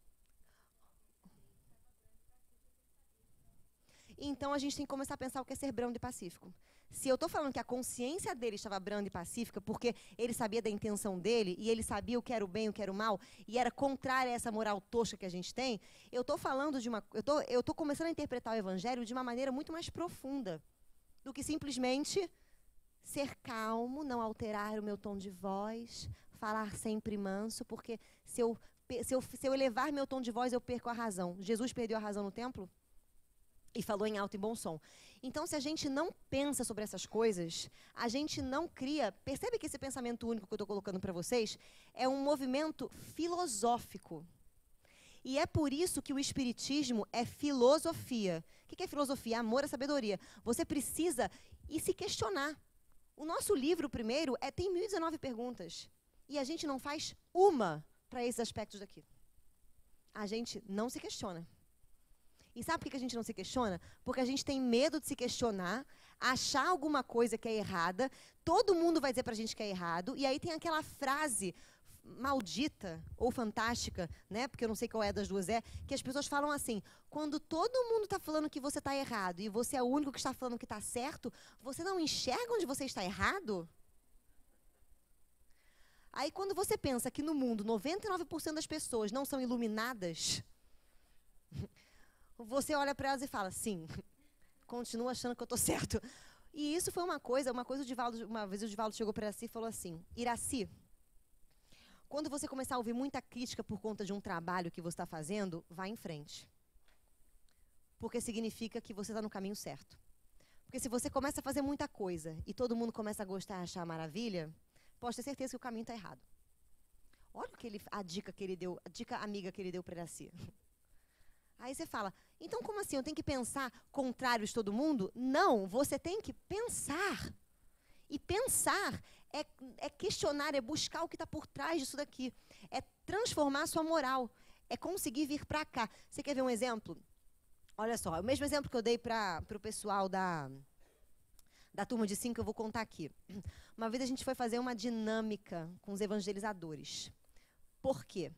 Speaker 1: Então a gente tem que começar a pensar o que é ser brando e pacífico. Se eu estou falando que a consciência dele estava branda e pacífica, porque ele sabia da intenção dele, e ele sabia o que era o bem e o que era o mal, e era contrária a essa moral tosca que a gente tem, eu estou falando de uma. Eu estou começando a interpretar o evangelho de uma maneira muito mais profunda do que simplesmente ser calmo, não alterar o meu tom de voz, falar sempre manso, porque se eu elevar meu tom de voz, eu perco a razão. Jesus perdeu a razão no templo e falou em alto e bom som. Então, se a gente não pensa sobre essas coisas, a gente não cria... Percebe que esse pensamento único que eu estou colocando para vocês é um movimento filosófico. E é por isso que o espiritismo é filosofia. O que é filosofia? Amor à sabedoria. Você precisa ir se questionar. O nosso livro, primeiro, tem 1019 perguntas. E a gente não faz uma para esses aspectos daqui. A gente não se questiona. E sabe por que a gente não se questiona? Porque a gente tem medo de se questionar, achar alguma coisa que é errada, todo mundo vai dizer pra gente que é errado, e aí tem aquela frase maldita ou fantástica, né? Porque eu não sei qual é das duas que as pessoas falam assim, quando todo mundo está falando que você está errado e você é o único que está falando que está certo, você não enxerga onde você está errado? Aí quando você pensa que no mundo 99% das pessoas não são iluminadas, você olha para elas e fala, sim, continuo achando que eu estou certo. E isso foi uma coisa o Divaldo, uma vez o Divaldo chegou para Iraci e falou assim, Iraci, quando você começar a ouvir muita crítica por conta de um trabalho que você está fazendo, vá em frente. Porque significa que você está no caminho certo. Porque se você começa a fazer muita coisa e todo mundo começa a gostar, a achar maravilha, pode ter certeza que o caminho está errado. Olha a dica que ele deu, a dica amiga que ele deu para Iraci. Aí você fala, então como assim? Eu tenho que pensar contrário de todo mundo? Não, você tem que pensar. E pensar é questionar, é buscar o que está por trás disso daqui. É transformar a sua moral. É conseguir vir para cá. Você quer ver um exemplo? Olha só, o mesmo exemplo que eu dei para o pessoal da turma de 5, eu vou contar aqui. Uma vez a gente foi fazer uma dinâmica com os evangelizadores. Por quê?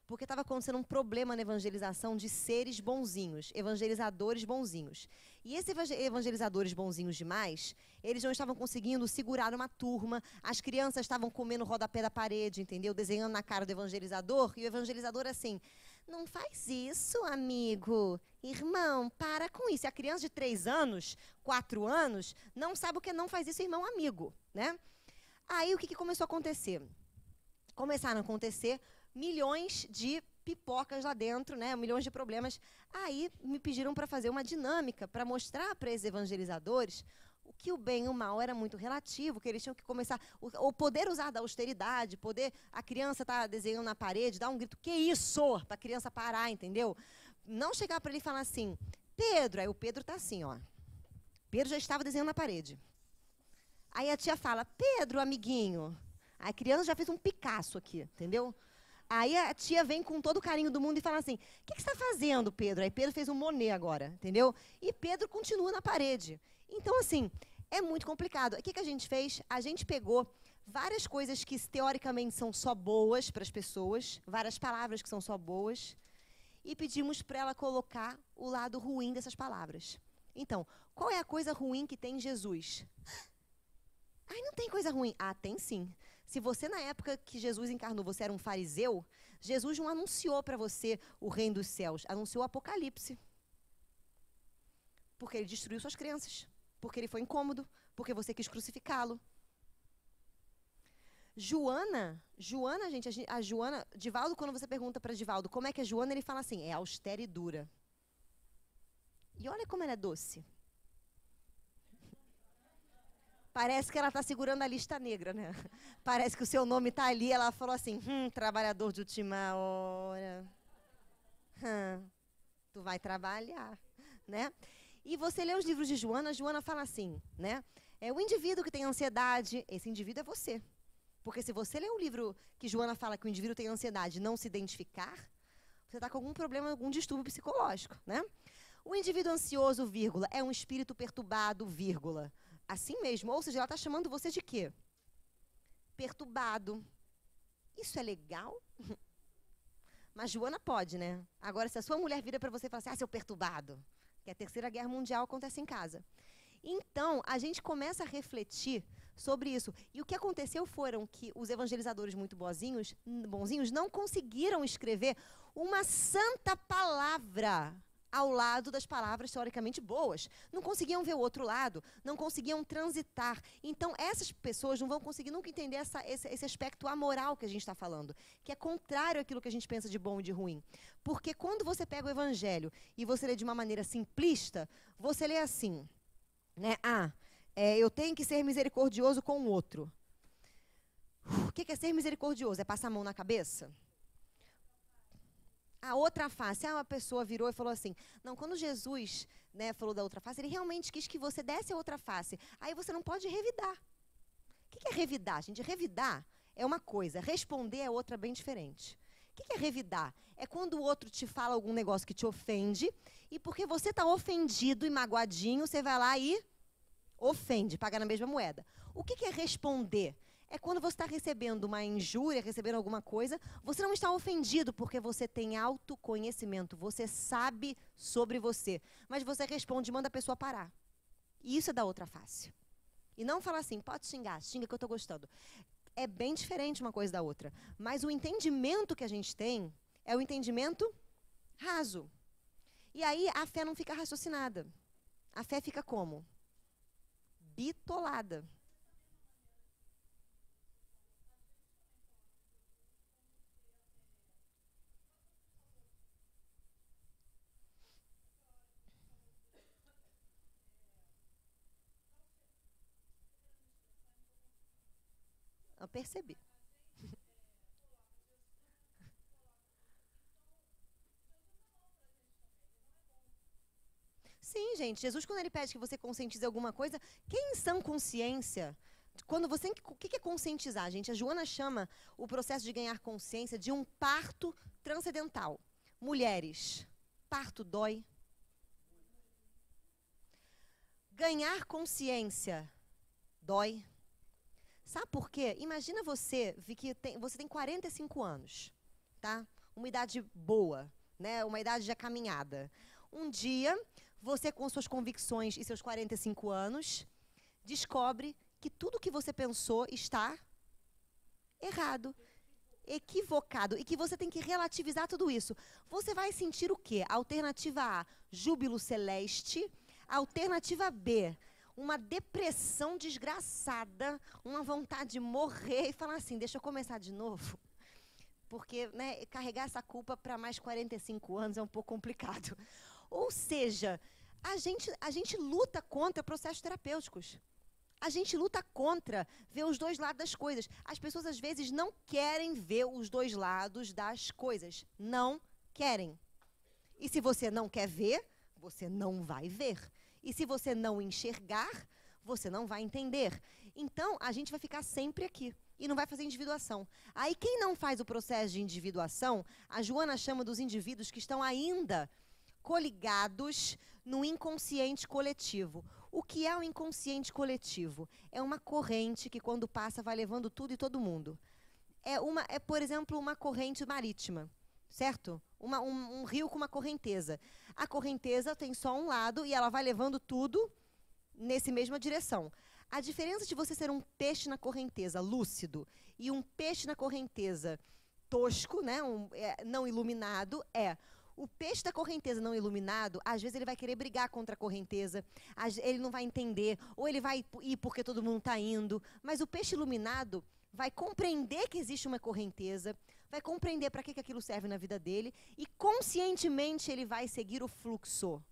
Speaker 1: Porque estava acontecendo um problema na evangelização de seres bonzinhos, evangelizadores bonzinhos. E esses evangelizadores bonzinhos demais, eles não estavam conseguindo segurar uma turma, as crianças estavam comendo o rodapé da parede, entendeu? Desenhando na cara do evangelizador, e o evangelizador assim, não faz isso, amigo, irmão, para com isso. E a criança de 3 anos, 4 anos, não sabe o que não faz isso, irmão, amigo, né? Aí o que começou a acontecer? Começaram a acontecer milhões de pipocas lá dentro, né? Milhões de problemas. Aí me pediram para fazer uma dinâmica, para mostrar para esses evangelizadores o que o bem e o mal era muito relativo, que eles tinham que começar, ou poder usar da austeridade, poder, a criança tá desenhando na parede, dar um grito, que isso? Para a criança parar, entendeu? Não chegar para ele e falar assim, Pedro, aí o Pedro tá assim, ó. Pedro já estava desenhando na parede. Aí a tia fala, Pedro, amiguinho. A criança já fez um Picasso aqui, entendeu? Aí a tia vem com todo o carinho do mundo e fala assim, o que você está fazendo, Pedro? Aí Pedro fez um Monet agora, entendeu? E Pedro continua na parede. Então, assim, é muito complicado. O que a gente fez? A gente pegou várias coisas que teoricamente são só boas para as pessoas, várias palavras que são só boas, e pedimos para ela colocar o lado ruim dessas palavras. Então, qual é a coisa ruim que tem em Jesus? Ai, não tem coisa ruim. Ah, tem sim. Se você, na época que Jesus encarnou, você era um fariseu, Jesus não anunciou para você o reino dos céus, anunciou o Apocalipse. Porque ele destruiu suas crenças, porque ele foi incômodo, porque você quis crucificá-lo. Joana, gente, a Joana, Divaldo, quando você pergunta para Divaldo como é que é Joana, ele fala assim, é austera e dura. E olha como ela é doce. Parece que ela está segurando a lista negra, né? Parece que o seu nome está ali, ela falou assim, trabalhador de última hora. Tu vai trabalhar, né? E você lê os livros de Joana, Joana fala assim, né? É o indivíduo que tem ansiedade, esse indivíduo é você. Porque se você ler um livro que Joana fala que o indivíduo tem ansiedade e não se identificar, você está com algum problema, algum distúrbio psicológico, né? O indivíduo ansioso, vírgula, é um espírito perturbado, vírgula. Assim mesmo, ou seja, ela está chamando você de quê? Perturbado. Isso é legal? Mas Joana pode, né? Agora, se a sua mulher vira para você e fala assim, seu perturbado, que a Terceira Guerra Mundial acontece em casa. Então, a gente começa a refletir sobre isso. E o que aconteceu foram que os evangelizadores muito bonzinhos não conseguiram escrever uma santa palavra ao lado das palavras teoricamente boas. Não conseguiam ver o outro lado, não conseguiam transitar. Então, essas pessoas não vão conseguir nunca entender esse aspecto amoral que a gente está falando, que é contrário àquilo que a gente pensa de bom e de ruim. Porque quando você pega o evangelho e você lê de uma maneira simplista, você lê assim, né? Eu tenho que ser misericordioso com o outro. O que é ser misericordioso? É passar a mão na cabeça? A outra face, uma pessoa virou e falou assim, não, quando Jesus, né, falou da outra face, ele realmente quis que você desse a outra face. Aí você não pode revidar. O que é revidar, gente? Revidar é uma coisa, responder é outra bem diferente. O que é revidar? É quando o outro te fala algum negócio que te ofende, e porque você está ofendido e magoadinho, você vai lá e ofende, paga na mesma moeda. O que é responder? É quando você está recebendo uma injúria, recebendo alguma coisa, você não está ofendido porque você tem autoconhecimento, você sabe sobre você. Mas você responde e manda a pessoa parar. E isso é da outra face. E não fala assim, pode xingar, xinga que eu estou gostando. É bem diferente uma coisa da outra. Mas o entendimento que a gente tem é o entendimento raso. E aí a fé não fica raciocinada. A fé fica como? Bitolada. Eu percebi. Sim, gente. Jesus, quando ele pede que você conscientize alguma coisa, quem em sã consciência... Quando você, o que é conscientizar, gente? A Joana chama o processo de ganhar consciência de um parto transcendental. Mulheres, parto dói. Ganhar consciência dói. Sabe por quê? Imagina você, que você tem 45 anos, tá? Uma idade boa, né? Uma idade já caminhada. Um dia, você com suas convicções e seus 45 anos, descobre que tudo que você pensou está errado, equivocado, e que você tem que relativizar tudo isso. Você vai sentir o quê? Alternativa A, júbilo celeste. Alternativa B, uma depressão desgraçada, uma vontade de morrer e falar assim, deixa eu começar de novo. Porque, né, carregar essa culpa para mais 45 anos é um pouco complicado. Ou seja, a gente luta contra processos terapêuticos. A gente luta contra ver os dois lados das coisas. As pessoas, às vezes, não querem ver os dois lados das coisas. Não querem. E se você não quer ver, você não vai ver. E se você não enxergar, você não vai entender. Então, a gente vai ficar sempre aqui e não vai fazer individuação. Aí, quem não faz o processo de individuação, a Joana chama dos indivíduos que estão ainda coligados no inconsciente coletivo. O que é o inconsciente coletivo? É uma corrente que, quando passa, vai levando tudo e todo mundo. É, por exemplo, uma corrente marítima, certo? um rio com uma correnteza. A correnteza tem só um lado e ela vai levando tudo nessa mesma direção. A diferença de você ser um peixe na correnteza lúcido e um peixe na correnteza tosco, né, não iluminado, o peixe da correnteza não iluminado, às vezes ele vai querer brigar contra a correnteza, ele não vai entender, ou ele vai ir porque todo mundo está indo, mas o peixe iluminado vai compreender que existe uma correnteza, vai compreender para que aquilo serve na vida dele, e conscientemente ele vai seguir o fluxo,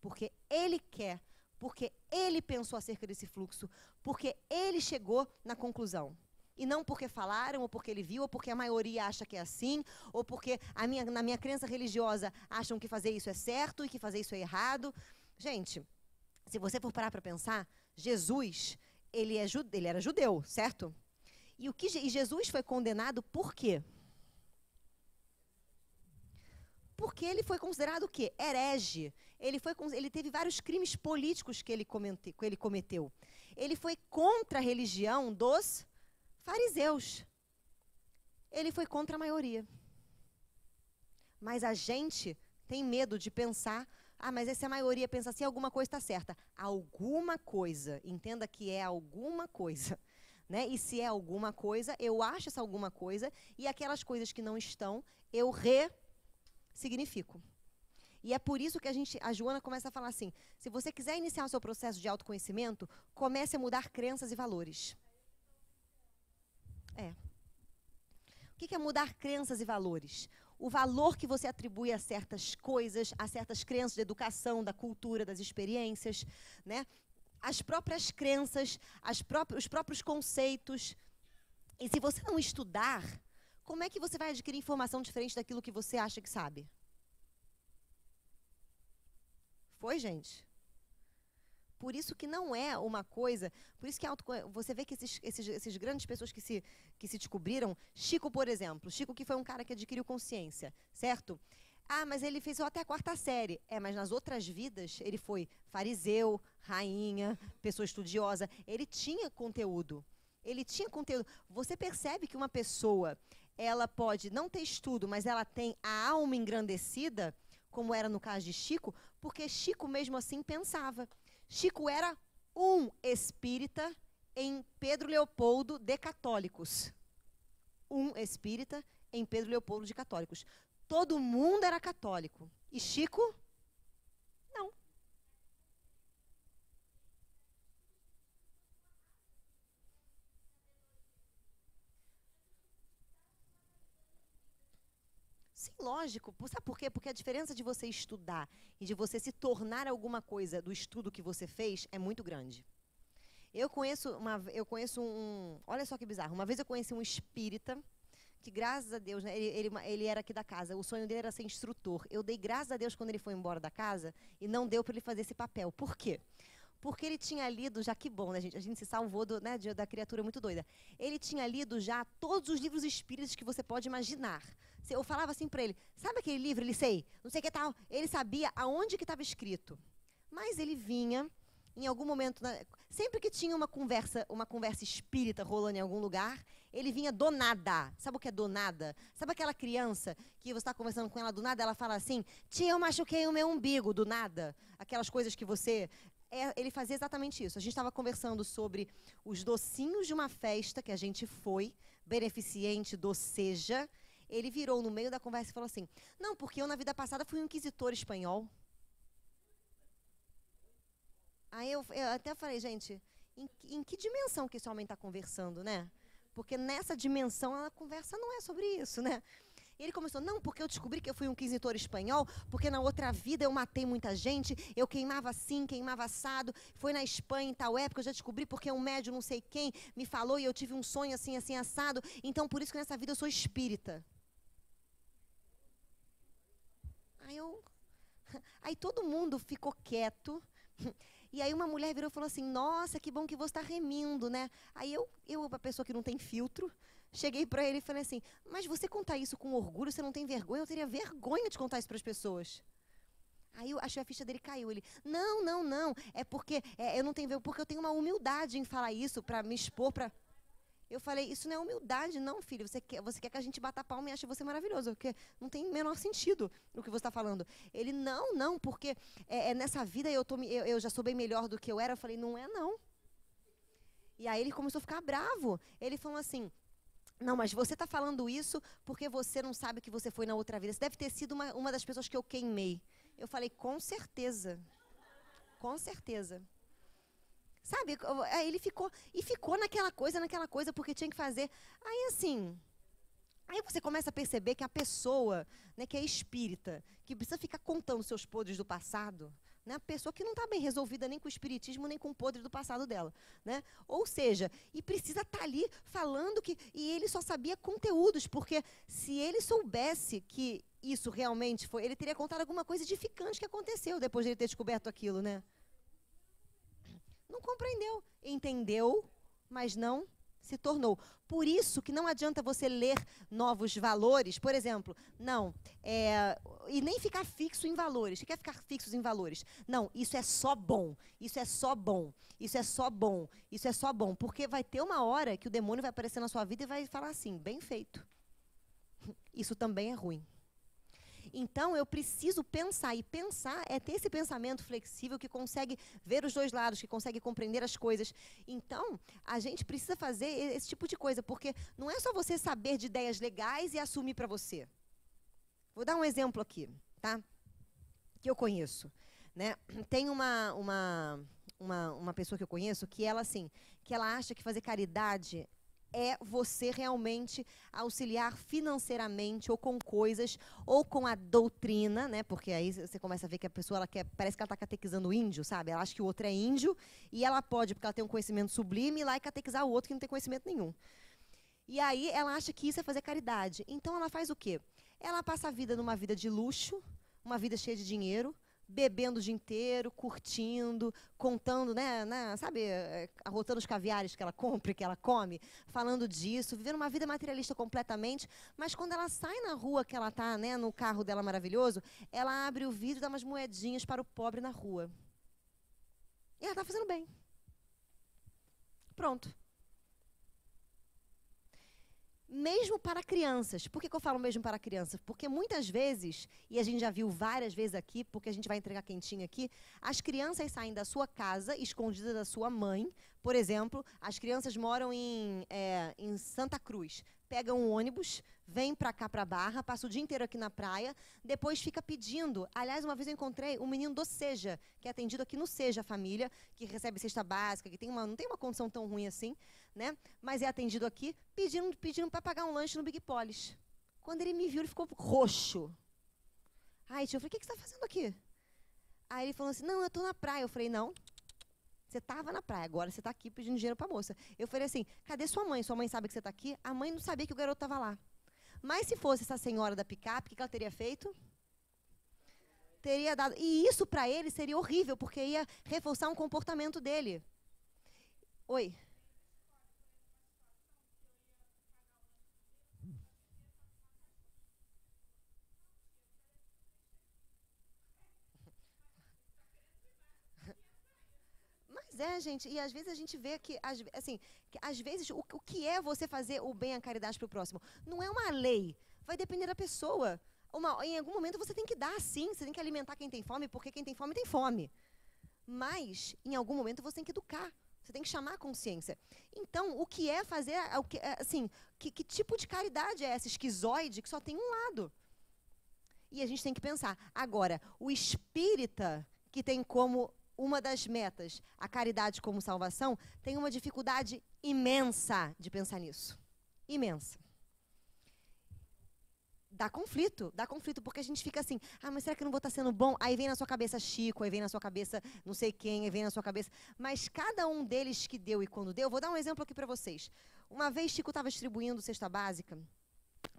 Speaker 1: porque ele quer, porque ele pensou acerca desse fluxo, porque ele chegou na conclusão. E não porque falaram, ou porque ele viu, ou porque a maioria acha que é assim, ou porque na minha crença religiosa acham que fazer isso é certo e que fazer isso é errado. Gente, se você for parar para pensar, Jesus, ele era judeu, certo? E Jesus foi condenado por quê? Porque ele foi considerado o quê? Herege. Ele teve vários crimes políticos que ele cometeu. Ele foi contra a religião dos fariseus. Ele foi contra a maioria. Mas a gente tem medo de pensar, mas se a maioria pensa assim, alguma coisa está certa. Alguma coisa, entenda que é alguma coisa. Né? E se é alguma coisa, eu acho essa alguma coisa, e aquelas coisas que não estão, eu ressignifico. E é por isso que a Joana começa a falar assim, se você quiser iniciar o seu processo de autoconhecimento, comece a mudar crenças e valores. O que é mudar crenças e valores? O valor que você atribui a certas coisas, a certas crenças da educação, da cultura, das experiências, né? As próprias crenças, os próprios conceitos. E se você não estudar, como é que você vai adquirir informação diferente daquilo que você acha que sabe? Foi, gente? Por isso que não é uma coisa... Por isso que você vê que esses grandes pessoas que se descobriram... Chico, por exemplo. Chico que foi um cara que adquiriu consciência, certo? Mas ele fez até a 4ª série. Mas nas outras vidas, ele foi fariseu, rainha, pessoa estudiosa. Ele tinha conteúdo. Você percebe que uma pessoa, ela pode não ter estudo, mas ela tem a alma engrandecida, como era no caso de Chico, porque Chico mesmo assim pensava. Chico era um espírita em Pedro Leopoldo de católicos. Um espírita em Pedro Leopoldo de católicos. Todo mundo era católico. E Chico, não. Sim, lógico. Sabe por quê? Porque a diferença de você estudar e de você se tornar alguma coisa do estudo que você fez é muito grande. Eu conheço um... Olha só que bizarro. Uma vez eu conheci um espírita que, graças a Deus, né, ele era aqui da casa. O sonho dele era ser instrutor. Eu dei graças a Deus quando ele foi embora da casa e não deu para ele fazer esse papel. Por quê? Porque ele tinha lido, já que bom, né, gente? A gente se salvou da criatura muito doida. Ele tinha lido já todos os livros espíritas que você pode imaginar. Eu falava assim para ele, sabe aquele livro? Ele não sei o que tal. Ele sabia aonde que estava escrito. Mas ele vinha, em algum momento, sempre que tinha uma conversa espírita rolando em algum lugar, ele vinha do nada. Sabe o que é do nada? Sabe aquela criança que você está conversando com ela do nada, ela fala assim, tia, eu machuquei o meu umbigo, do nada. Aquelas coisas que você... ele fazia exatamente isso. A gente estava conversando sobre os docinhos de uma festa que a gente foi, beneficente do Seja. Ele virou no meio da conversa e falou assim, não, porque eu na vida passada fui um inquisitor espanhol. Aí eu até falei, gente, em que dimensão que esse homem está conversando, né? Porque nessa dimensão a conversa não é sobre isso, né? E ele começou, não, porque eu descobri que eu fui um inquisitor espanhol, porque na outra vida eu matei muita gente, eu queimava assim, queimava assado, foi na Espanha em tal época, eu já descobri porque um médium não sei quem me falou e eu tive um sonho assim, assim, assado, então por isso que nessa vida eu sou espírita. Aí todo mundo ficou quieto, e aí uma mulher virou e falou assim, nossa, que bom que você está remindo, né? Aí eu, uma pessoa que não tem filtro, cheguei para ele e falei assim, mas você contar isso com orgulho, você não tem vergonha? Eu teria vergonha de contar isso para as pessoas. Aí eu achei a ficha dele caiu. Ele, não, é porque eu não tenho vergonha, porque eu tenho uma humildade em falar isso para me expor para... Eu falei, isso não é humildade, não, filho. Você quer que a gente bata a palma e ache você maravilhoso, porque não tem o menor sentido o que você está falando. Ele, não, porque nessa vida eu já sou bem melhor do que eu era. Eu falei, não é não. E aí ele começou a ficar bravo. Ele falou assim, não, mas você está falando isso porque você não sabe que você foi na outra vida. Você deve ter sido uma das pessoas que eu queimei. Eu falei, com certeza. Com certeza. Sabe, aí ele ficou naquela coisa, porque tinha que fazer. Aí assim, aí você começa a perceber que a pessoa, né, que é espírita, que precisa ficar contando seus podres do passado, né, a pessoa que não está bem resolvida nem com o espiritismo, nem com o podre do passado dela, né? Ou seja, e precisa estar ali falando e ele só sabia conteúdos, porque se ele soubesse que isso realmente foi, ele teria contado alguma coisa edificante que aconteceu depois de ele ter descoberto aquilo, né? Não compreendeu. Entendeu, mas não se tornou. Por isso que não adianta você ler novos valores, por exemplo, e nem ficar fixo em valores. Você quer ficar fixos em valores? Não, isso é só bom, isso é só bom, isso é só bom, isso é só bom. Porque vai ter uma hora que o demônio vai aparecer na sua vida e vai falar assim, bem feito. Isso também é ruim. Então, eu preciso pensar, e pensar é ter esse pensamento flexível que consegue ver os dois lados, que consegue compreender as coisas. Então, a gente precisa fazer esse tipo de coisa, porque não é só você saber de ideias legais e assumir para você. Vou dar um exemplo aqui, tá? Que eu conheço, né? Tem uma pessoa que eu conheço que ela, assim, que ela acha que fazer caridade é você realmente auxiliar financeiramente ou com coisas, ou com a doutrina, né? Porque aí você começa a ver que a pessoa, parece que ela está catequizando o índio, sabe? Ela acha que o outro é índio e ela pode, porque ela tem um conhecimento sublime, ir lá e catequizar o outro que não tem conhecimento nenhum. E aí ela acha que isso é fazer caridade. Então ela faz o quê? Ela passa a vida numa vida de luxo, uma vida cheia de dinheiro, bebendo o dia inteiro, curtindo, contando, sabe, arrotando os caviares que ela compra e que ela come, falando disso, vivendo uma vida materialista completamente, mas quando ela sai na rua que ela está, né, no carro dela maravilhoso, ela abre o vidro e dá umas moedinhas para o pobre na rua. E ela está fazendo bem. Pronto. Mesmo para crianças. Por que eu falo mesmo para crianças? Porque muitas vezes, e a gente já viu várias vezes aqui, porque a gente vai entregar quentinho aqui, as crianças saem da sua casa, escondidas da sua mãe. Por exemplo, as crianças moram em Santa Cruz. Pegam um ônibus, vêm para cá, para Barra, passa o dia inteiro aqui na praia, depois fica pedindo. Aliás, uma vez eu encontrei um menino do Seja, que é atendido aqui no Seja Família, que recebe cesta básica, que não tem uma condição tão ruim assim, né? Mas é atendido aqui, pedindo para pagar um lanche no Big Polis. Quando ele me viu, ele ficou roxo. Aí, tio, eu falei, o que você está fazendo aqui? Aí ele falou assim, não, eu estou na praia. Eu falei, não, você estava na praia, agora você está aqui pedindo dinheiro para a moça. Eu falei assim, cadê sua mãe? Sua mãe sabe que você está aqui? A mãe não sabia que o garoto estava lá. Mas se fosse essa senhora da picape, o que ela teria feito? Teria dado. E isso para ele seria horrível, porque ia reforçar um comportamento dele. Oi? Mas gente, e às vezes a gente vê que, assim, que às vezes o que é você fazer o bem, a caridade para o próximo? Não é uma lei, vai depender da pessoa. Em algum momento você tem que dar, sim, você tem que alimentar quem tem fome, porque quem tem fome tem fome. Mas, em algum momento, você tem que educar, você tem que chamar a consciência. Então, o que é fazer, assim, que tipo de caridade é essa esquizoide que só tem um lado? E a gente tem que pensar. Agora, o espírita, que tem como uma das metas a caridade como salvação, tem uma dificuldade imensa de pensar nisso. Imensa. Dá conflito, porque a gente fica assim, mas será que eu não vou estar sendo bom? Aí vem na sua cabeça Chico, aí vem na sua cabeça não sei quem, aí vem na sua cabeça. Mas cada um deles que deu e quando deu, vou dar um exemplo aqui para vocês. Uma vez Chico estava distribuindo cesta básica,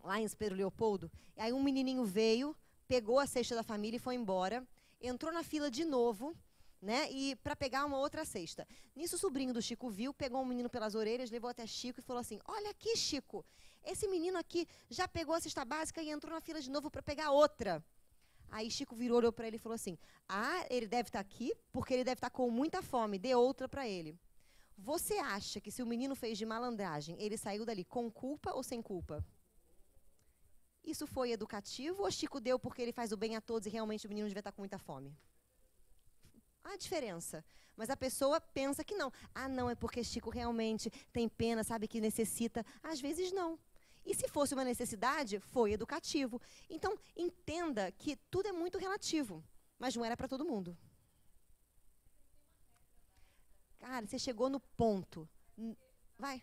Speaker 1: lá em Pedro Leopoldo, e aí um menininho veio, pegou a cesta da família e foi embora, entrou na fila de novo, né, e para pegar uma outra cesta. Nisso o sobrinho do Chico viu, pegou o menino pelas orelhas, levou até Chico e falou assim, olha aqui, Chico, esse menino aqui já pegou a cesta básica e entrou na fila de novo para pegar outra. Aí Chico virou, olhou para ele e falou assim, ele deve estar aqui porque ele deve estar com muita fome, dê outra para ele. Você acha que se o menino fez de malandragem, ele saiu dali com culpa ou sem culpa? Isso foi educativo ou Chico deu porque ele faz o bem a todos e realmente o menino devia estar com muita fome? Há diferença. Mas a pessoa pensa que não. Ah, não, é porque Chico realmente tem pena, sabe que necessita. Às vezes não. E se fosse uma necessidade, foi educativo. Então, entenda que tudo é muito relativo, mas não era para todo mundo. Cara, você chegou no ponto. Vai.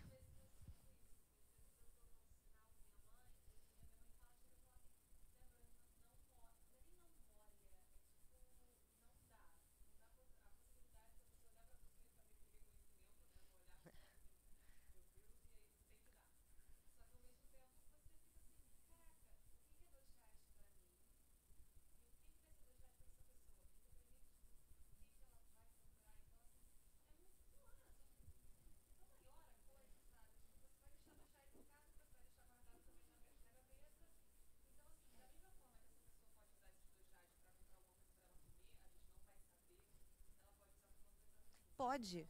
Speaker 1: Pode.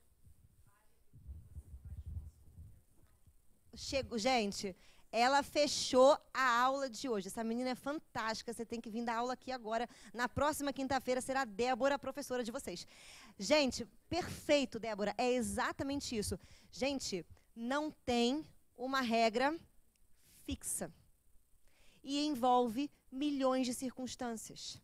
Speaker 1: Chego, gente, ela fechou a aula de hoje. Essa menina é fantástica. Você tem que vir dar aula aqui agora. Na próxima quinta-feira será a Débora, a professora de vocês. Gente, perfeito, Débora. É exatamente isso. Gente, não tem uma regra fixa. E envolve milhões de circunstâncias.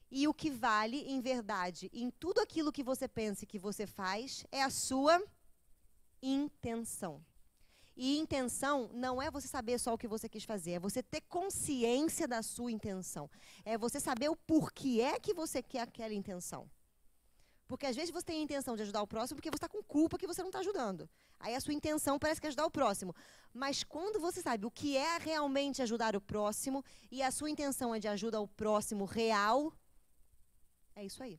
Speaker 1: E o que vale, em verdade, em tudo aquilo que você pensa e que você faz, é a sua intenção. E intenção não é você saber só o que você quis fazer, é você ter consciência da sua intenção. É você saber o porquê é que você quer aquela intenção. Porque às vezes você tem a intenção de ajudar o próximo porque você está com culpa que você não está ajudando. Aí a sua intenção parece que é ajudar o próximo. Mas quando você sabe o que é realmente ajudar o próximo e a sua intenção é de ajuda ao próximo real, é isso aí.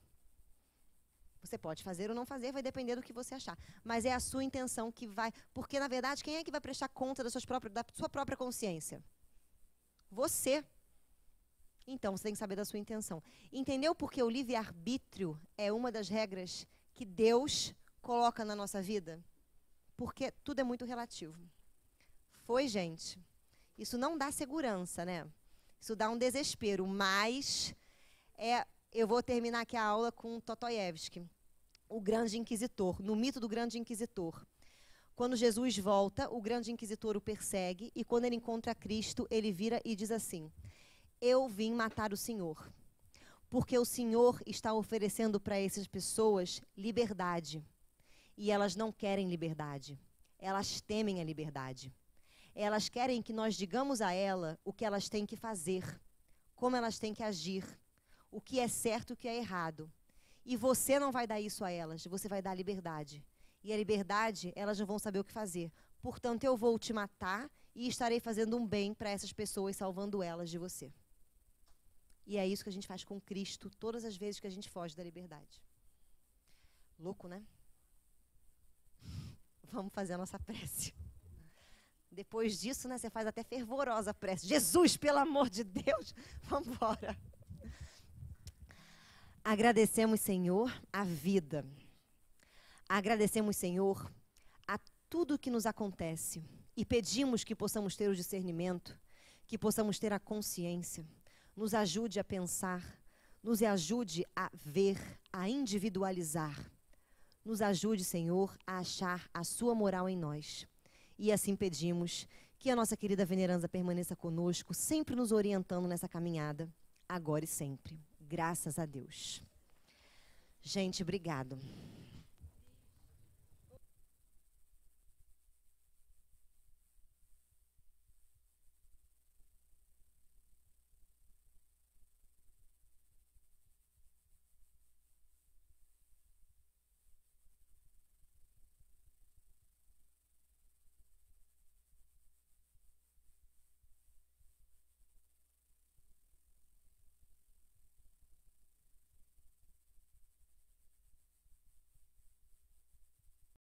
Speaker 1: Você pode fazer ou não fazer, vai depender do que você achar. Mas é a sua intenção que vai... Porque, na verdade, quem é que vai prestar conta da sua própria consciência? Você. Então, você tem que saber da sua intenção. Entendeu porque o livre-arbítrio é uma das regras que Deus coloca na nossa vida? Porque tudo é muito relativo. Foi, gente? Isso não dá segurança, né? Isso dá um desespero, mas... Eu vou terminar aqui a aula com Dostoiévski, o grande inquisitor, no mito do grande inquisitor. Quando Jesus volta, o grande inquisitor o persegue e quando ele encontra Cristo, ele vira e diz assim: eu vim matar o Senhor, porque o Senhor está oferecendo para essas pessoas liberdade. E elas não querem liberdade, elas temem a liberdade. Elas querem que nós digamos a ela o que elas têm que fazer, como elas têm que agir, o que é certo e o que é errado. E você não vai dar isso a elas, você vai dar a liberdade. E a liberdade, elas não vão saber o que fazer. Portanto, eu vou te matar e estarei fazendo um bem para essas pessoas, salvando elas de você. E é isso que a gente faz com Cristo todas as vezes que a gente foge da liberdade. Louco, né? Vamos fazer a nossa prece. Depois disso, né, você faz até fervorosa a prece. Jesus, pelo amor de Deus, vamos embora. Agradecemos, Senhor, a vida. Agradecemos, Senhor, a tudo que nos acontece. E pedimos que possamos ter o discernimento, que possamos ter a consciência. Nos ajude a pensar, nos ajude a ver, a individualizar. Nos ajude, Senhor, a achar a sua moral em nós. E assim pedimos que a nossa querida venerança permaneça conosco, sempre nos orientando nessa caminhada, agora e sempre. Graças a Deus. Gente, obrigado.